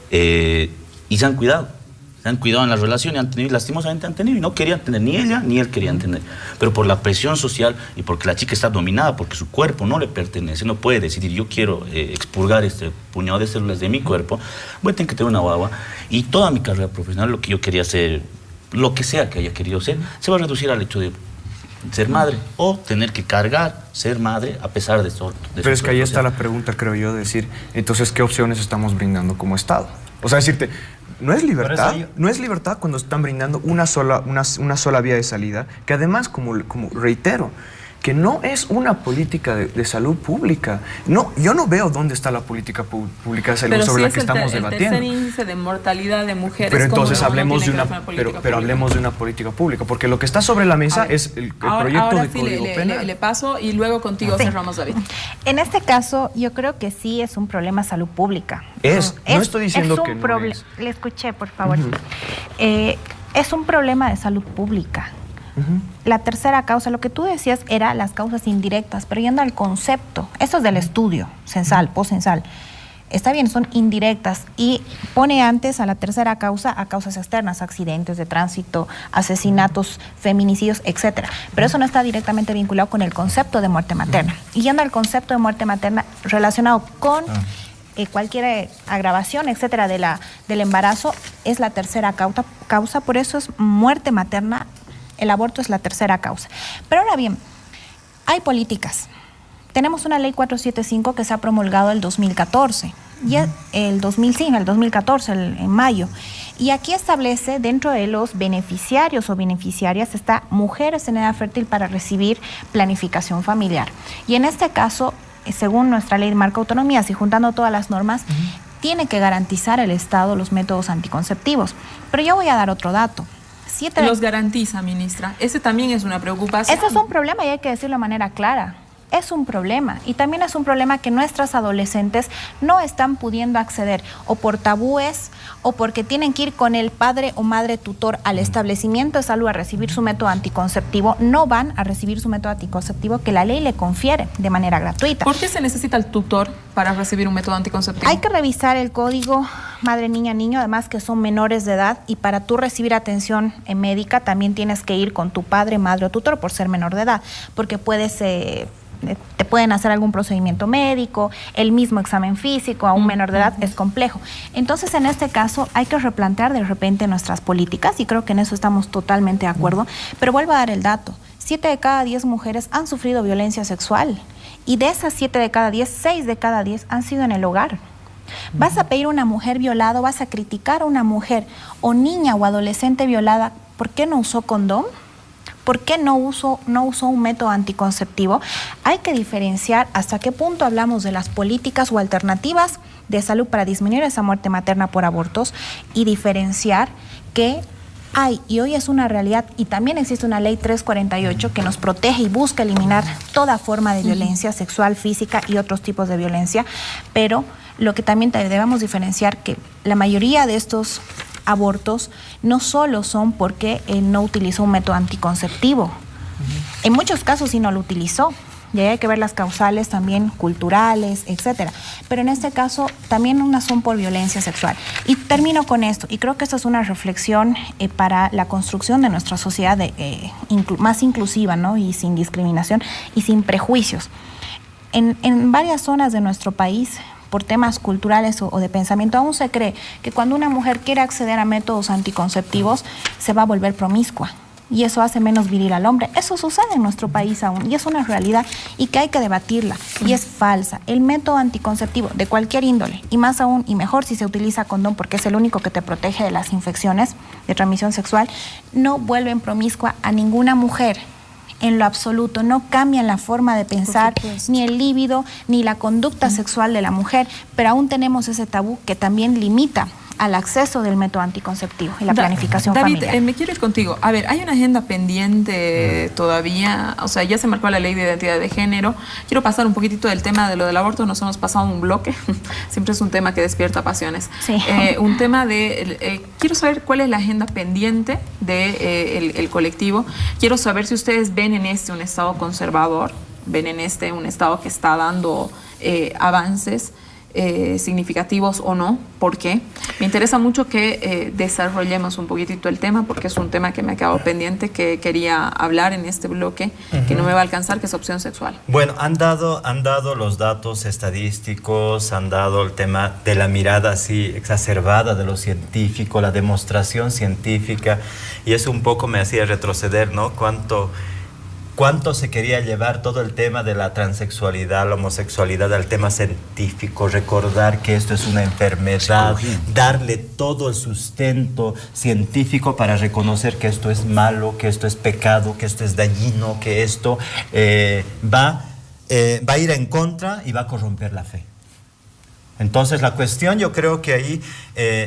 y se han cuidado. Se han cuidado en la relación y lastimosamente han tenido, y no querían tener, ni ella ni él querían tener, pero por la presión social y porque la chica está dominada, porque su cuerpo no le pertenece, no puede decidir, yo quiero expurgar este puñado de células de mi cuerpo, voy a tener que tener una guagua, y toda mi carrera profesional, lo que yo quería hacer, lo que sea que haya querido ser, se va a reducir al hecho de ser madre o tener que cargar ser madre a pesar de eso. Pero es que ahí está la pregunta, creo yo, de decir, entonces, ¿qué opciones estamos brindando como Estado? O sea, decirte, no es libertad, no es libertad cuando están brindando una sola vía de salida, que además, como reitero, que no es una política de salud pública. No, yo no veo dónde está la política pública de salud sobre la que estamos debatiendo. Pero el índice de mortalidad de mujeres. Pero entonces hablemos de hablemos de una política pública, porque lo que está sobre la mesa es el proyecto de Código Penal. Le paso y luego contigo cerramos, David. En este caso, yo creo que sí es un problema de salud pública. No estoy diciendo que no es. Le escuché, por favor. Es un problema de salud pública. La tercera causa, lo que tú decías era las causas indirectas, pero yendo al concepto, eso es del estudio censal, postcensal. Está bien, son indirectas y pone antes a la tercera causa a causas externas, accidentes de tránsito, asesinatos, feminicidios, etcétera. Pero eso no está directamente vinculado con el concepto de muerte materna. Y yendo al concepto de muerte materna relacionado con cualquier agravación, etcétera, del embarazo, es la tercera causa, por eso es muerte materna, el aborto es la tercera causa. Pero ahora bien, hay políticas. Tenemos una ley 475 que se ha promulgado el 2014, y el 2014, en mayo. Y aquí establece dentro de los beneficiarios o beneficiarias está mujeres en edad fértil para recibir planificación familiar. Y en este caso, según nuestra ley de marco autonomías y juntando todas las normas, tiene que garantizar el Estado los métodos anticonceptivos. Pero yo voy a dar otro dato. Los garantiza, ministra. Ese también es una preocupación. Ese es un problema y hay que decirlo de manera clara. Es un problema y también es un problema que nuestras adolescentes no están pudiendo acceder o por tabúes o porque tienen que ir con el padre o madre tutor al establecimiento de salud a recibir su método anticonceptivo, no van a recibir su método anticonceptivo que la ley le confiere de manera gratuita. ¿Por qué se necesita el tutor para recibir un método anticonceptivo? Hay que revisar el código madre, niña, niño, además que son menores de edad y para tú recibir atención médica también tienes que ir con tu padre, madre o tutor por ser menor de edad, porque te pueden hacer algún procedimiento médico, el mismo examen físico a un menor de edad es complejo. Entonces, en este caso, hay que replantear de repente nuestras políticas y creo que en eso estamos totalmente de acuerdo. Pero vuelvo a dar el dato. 7 de cada 10 mujeres han sufrido violencia sexual y de esas 7 de cada 10, 6 de cada 10 han sido en el hogar. Vas a pedir a una mujer violada, vas a criticar a una mujer o niña o adolescente violada, ¿por qué no usó condón? ¿Por qué no usó un método anticonceptivo? Hay que diferenciar hasta qué punto hablamos de las políticas o alternativas de salud para disminuir esa muerte materna por abortos y diferenciar que hay, y hoy es una realidad, y también existe una ley 348 que nos protege y busca eliminar toda forma de violencia sexual, física y otros tipos de violencia, pero lo que también debemos diferenciar que la mayoría de estos abortos no solo son porque él no utilizó un método anticonceptivo. En muchos casos sí no lo utilizó. Y ahí hay que ver las causales también culturales, etcétera. Pero en este caso también unas son por violencia sexual. Y termino con esto. Y creo que esta es una reflexión para la construcción de nuestra sociedad más inclusiva, ¿no? Y sin discriminación y sin prejuicios. En varias zonas de nuestro país, por temas culturales o de pensamiento, aún se cree que cuando una mujer quiere acceder a métodos anticonceptivos se va a volver promiscua y eso hace menos viril al hombre. Eso sucede en nuestro país aún y es una realidad y que hay que debatirla y es falsa. El método anticonceptivo de cualquier índole y más aún y mejor si se utiliza condón porque es el único que te protege de las infecciones de transmisión sexual, no vuelven promiscua a ninguna mujer. En lo absoluto, no cambian la forma de pensar, ni el líbido, ni la conducta sexual de la mujer, pero aún tenemos ese tabú que también limita al acceso del método anticonceptivo y la planificación familiar. David, me quiero ir contigo. A ver, hay una agenda pendiente todavía, o sea, ya se marcó la ley de identidad de género. Quiero pasar un poquitito del tema de lo del aborto, nos hemos pasado un bloque, siempre es un tema que despierta pasiones. Sí. Un tema de, quiero saber cuál es la agenda pendiente del colectivo. Quiero saber si ustedes ven en un Estado conservador, ven en un Estado que está dando avances significativos o no. ¿Por qué? Me interesa mucho que desarrollemos un poquitito el tema porque es un tema que me ha quedado pendiente, que quería hablar en este bloque, que no me va a alcanzar, que es opción sexual. Bueno, han dado los datos estadísticos, han dado el tema de la mirada así exacerbada de lo científico, la demostración científica, y eso un poco me hacía retroceder, ¿no? ¿Cuánto se quería llevar todo el tema de la transexualidad, la homosexualidad al tema científico? Recordar que esto es una enfermedad, darle todo el sustento científico para reconocer que esto es malo, que esto es pecado, que esto es dañino, que esto va a ir en contra y va a corromper la fe. Entonces la cuestión, yo creo que ahí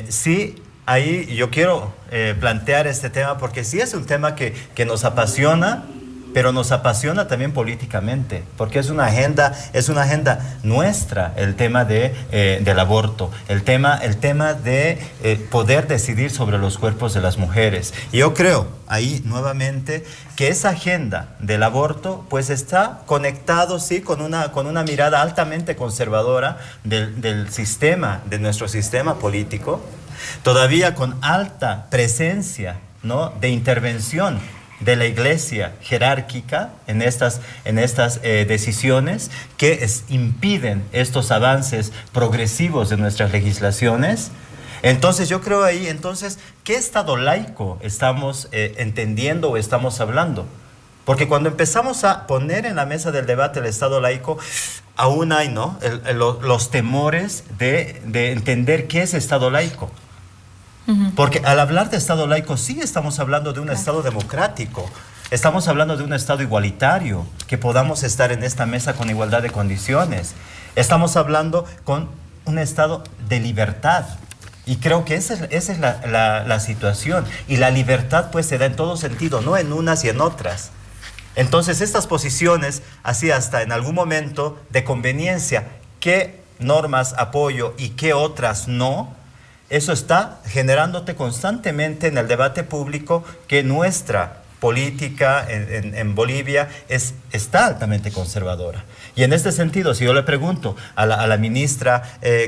sí... Ahí yo quiero plantear este tema porque sí es un tema que nos apasiona, pero nos apasiona también políticamente, porque es una agenda nuestra, el tema del aborto, el tema de poder decidir sobre los cuerpos de las mujeres. Y yo creo, ahí nuevamente, que esa agenda del aborto pues está conectado, sí, con una mirada altamente conservadora del sistema, de nuestro sistema político, todavía con alta presencia, ¿no?, de intervención de la iglesia jerárquica en estas decisiones que impiden estos avances progresivos de nuestras legislaciones. Entonces yo creo ahí, ¿qué Estado laico estamos entendiendo o estamos hablando? Porque cuando empezamos a poner en la mesa del debate el Estado laico, aún hay, ¿no?, los temores de entender qué es Estado laico. Porque al hablar de Estado laico sí estamos hablando de un Estado democrático, estamos hablando de un Estado igualitario, que podamos estar en esta mesa con igualdad de condiciones. Estamos hablando con un Estado de libertad. Y creo que esa es la situación. Y la libertad pues se da en todo sentido, no en unas y en otras. Entonces estas posiciones, así hasta en algún momento de conveniencia, qué normas apoyo y qué otras no, eso está generándote constantemente en el debate público que nuestra política en Bolivia está altamente conservadora. Y en este sentido, si yo le pregunto a la ministra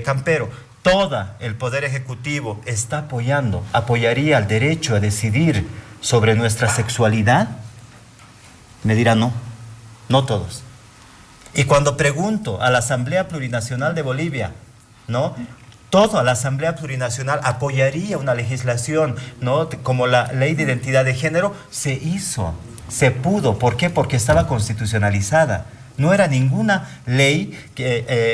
Campero, todo el Poder Ejecutivo está apoyaría el derecho a decidir sobre nuestra sexualidad, me dirá no todos. Y cuando pregunto a la Asamblea Plurinacional de Bolivia, ¿no?, toda la Asamblea Plurinacional apoyaría una legislación, ¿no?, como la Ley de Identidad de Género, se hizo, se pudo. ¿Por qué? Porque estaba constitucionalizada. No era ninguna ley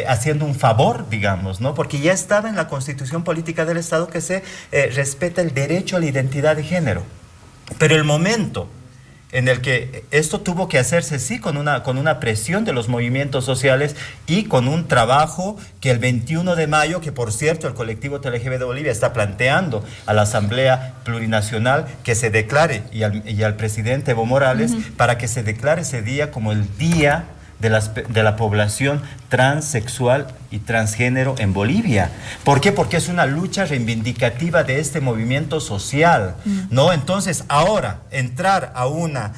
haciendo un favor, digamos, ¿no?, porque ya estaba en la Constitución Política del Estado que se respeta el derecho a la identidad de género. Pero el momento en el que esto tuvo que hacerse, sí, con una presión de los movimientos sociales y con un trabajo que el 21 de mayo, que por cierto el colectivo TLGB de Bolivia está planteando a la Asamblea Plurinacional que se declare, y al presidente Evo Morales, para que se declare ese día como el Día de la población transexual y transgénero en Bolivia. ¿Por qué? Porque es una lucha reivindicativa de este movimiento social, ¿no? Entonces, ahora, entrar a una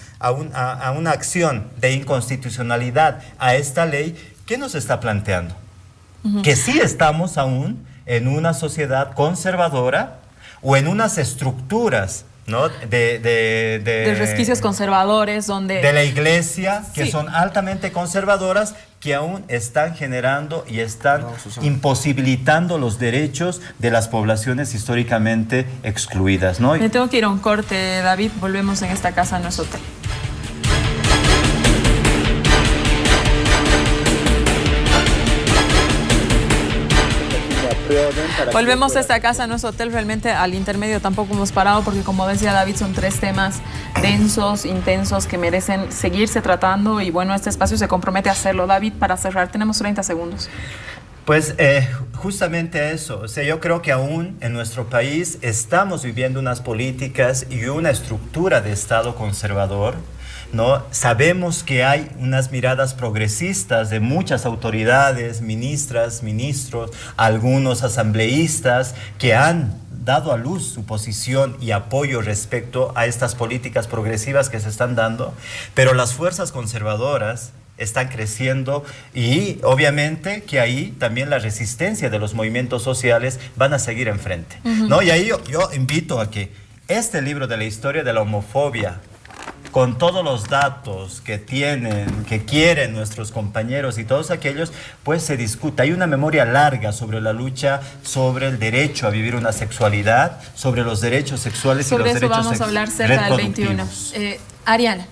acción de inconstitucionalidad a esta ley, ¿qué nos está planteando? Que sí estamos aún en una sociedad conservadora o en unas estructuras, ¿no?, de resquicios conservadores de la iglesia, que sí, son altamente conservadoras, que aún están generando y están imposibilitando los derechos de las poblaciones históricamente excluidas, ¿no? Me tengo que ir a un corte, David. Volvemos en esta casa, no es hotel. Volvemos a esta casa, no es hotel. Realmente al intermedio tampoco hemos parado porque, como decía David, son 3 temas densos, intensos, que merecen seguirse tratando, y bueno, este espacio se compromete a hacerlo. David, para cerrar, tenemos 30 segundos. Pues justamente eso. O sea, yo creo que aún en nuestro país estamos viviendo unas políticas y una estructura de Estado conservador, ¿no? Sabemos que hay unas miradas progresistas de muchas autoridades, ministras, ministros, algunos asambleístas que han dado a luz su posición y apoyo respecto a estas políticas progresivas que se están dando, pero las fuerzas conservadoras están creciendo y obviamente que ahí también la resistencia de los movimientos sociales van a seguir enfrente, ¿no? Y ahí yo invito a que este libro de la historia de la homofobia, con todos los datos que quieren nuestros compañeros y todos aquellos, pues se discuta. Hay una memoria larga sobre la lucha, sobre el derecho a vivir una sexualidad, sobre los derechos sexuales y los derechos reproductivos. Sobre eso vamos a hablar cerca del 21. Ariana.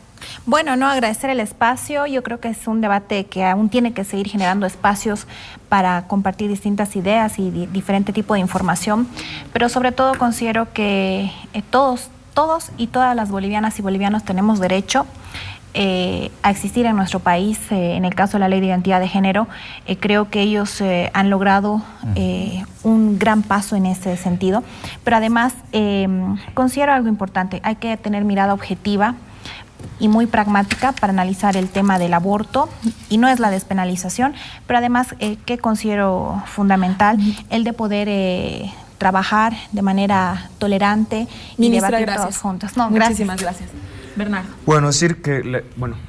Bueno, no, agradecer el espacio. Yo creo que es un debate que aún tiene que seguir generando espacios para compartir distintas ideas y diferente tipo de información, pero sobre todo considero que todos y todas las bolivianas y bolivianos tenemos derecho a existir en nuestro país. En el caso de la Ley de Identidad de Género, creo que ellos han logrado un gran paso en ese sentido, pero además considero algo importante: hay que tener mirada objetiva y muy pragmática para analizar el tema del aborto, y no es la despenalización, pero además que considero fundamental el de poder trabajar de manera tolerante y Ministra, debatir gracias. todos juntos. No, gracias. Muchísimas gracias. Bernardo. Bueno, decir que,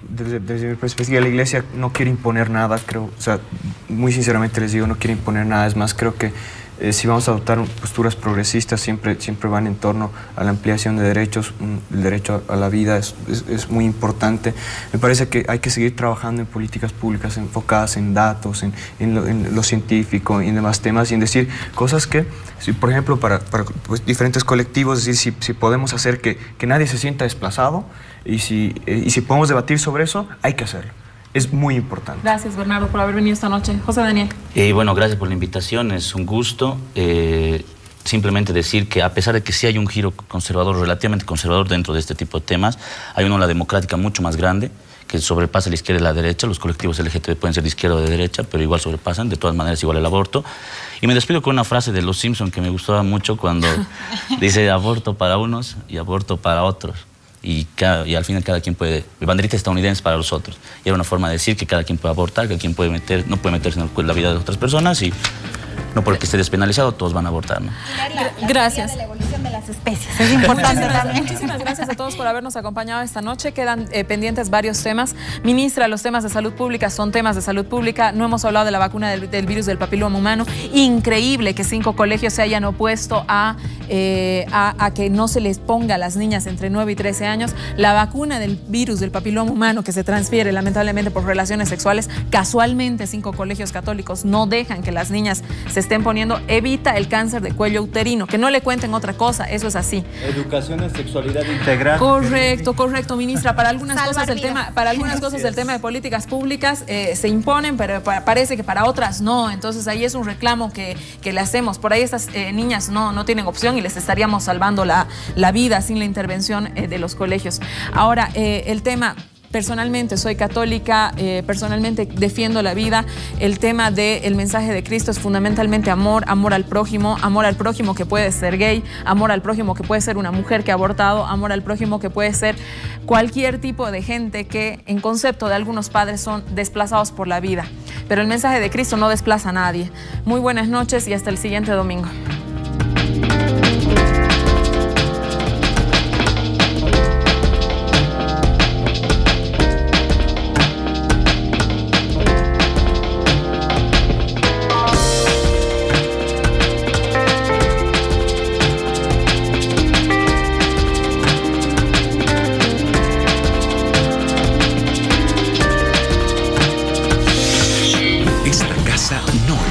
desde mi perspectiva, la Iglesia no quiere imponer nada, creo, o sea, muy sinceramente les digo, no quiere imponer nada. Es más, creo que si vamos a adoptar posturas progresistas, siempre van en torno a la ampliación de derechos. El derecho a la vida es muy importante. Me parece que hay que seguir trabajando en políticas públicas enfocadas en datos, en lo científico y en demás temas, y en decir cosas que, si, por ejemplo, para pues, diferentes colectivos, es decir, si podemos hacer que nadie se sienta desplazado, y si podemos debatir sobre eso, hay que hacerlo. Es muy importante. Gracias, Bernardo, por haber venido esta noche. José Daniel. Bueno, gracias por la invitación, es un gusto. Simplemente decir que a pesar de que sí hay un giro conservador, relativamente conservador dentro de este tipo de temas, hay una ola democrática mucho más grande que sobrepasa la izquierda y la derecha. Los colectivos LGTB pueden ser de izquierda o de derecha, pero igual sobrepasan, de todas maneras igual el aborto. Y me despido con una frase de Los Simpson que me gustaba mucho cuando dice aborto para unos y aborto para otros. Y al final cada quien puede, banderita estadounidense para los otros. Y era una forma de decir que cada quien puede abortar, que quien no puede meterse en la vida de otras personas, y no porque esté despenalizado todos van a abortar, ¿no? Gracias. La evolución de las especies es importante también. Muchísimas gracias a todos por habernos acompañado esta noche. Quedan pendientes varios temas. Ministra, los temas de salud pública son temas de salud pública. No hemos hablado de la vacuna del virus del papiloma humano. Increíble que 5 colegios se hayan opuesto a que no se les ponga a las niñas entre 9 y 13 años la vacuna del virus del papiloma humano, que se transfiere lamentablemente por relaciones sexuales. Casualmente 5 colegios católicos no dejan que las niñas se estén poniendo. Evita el cáncer de cuello uterino. Que no le cuenten otra cosa, eso es así. Educación en sexualidad integral. Correcto, ministra. Para algunas Salvar cosas el tema de políticas públicas se imponen, pero parece que para otras no. Entonces ahí es un reclamo que le hacemos. Por ahí estas niñas no tienen opción y les estaríamos salvando la vida sin la intervención de los colegios. Ahora, el tema... Personalmente soy católica, personalmente defiendo la vida. El tema del mensaje de Cristo es fundamentalmente amor al prójimo que puede ser gay, amor al prójimo que puede ser una mujer que ha abortado, amor al prójimo que puede ser cualquier tipo de gente que en concepto de algunos padres son desplazados por la vida. Pero el mensaje de Cristo no desplaza a nadie. Muy buenas noches y hasta el siguiente domingo.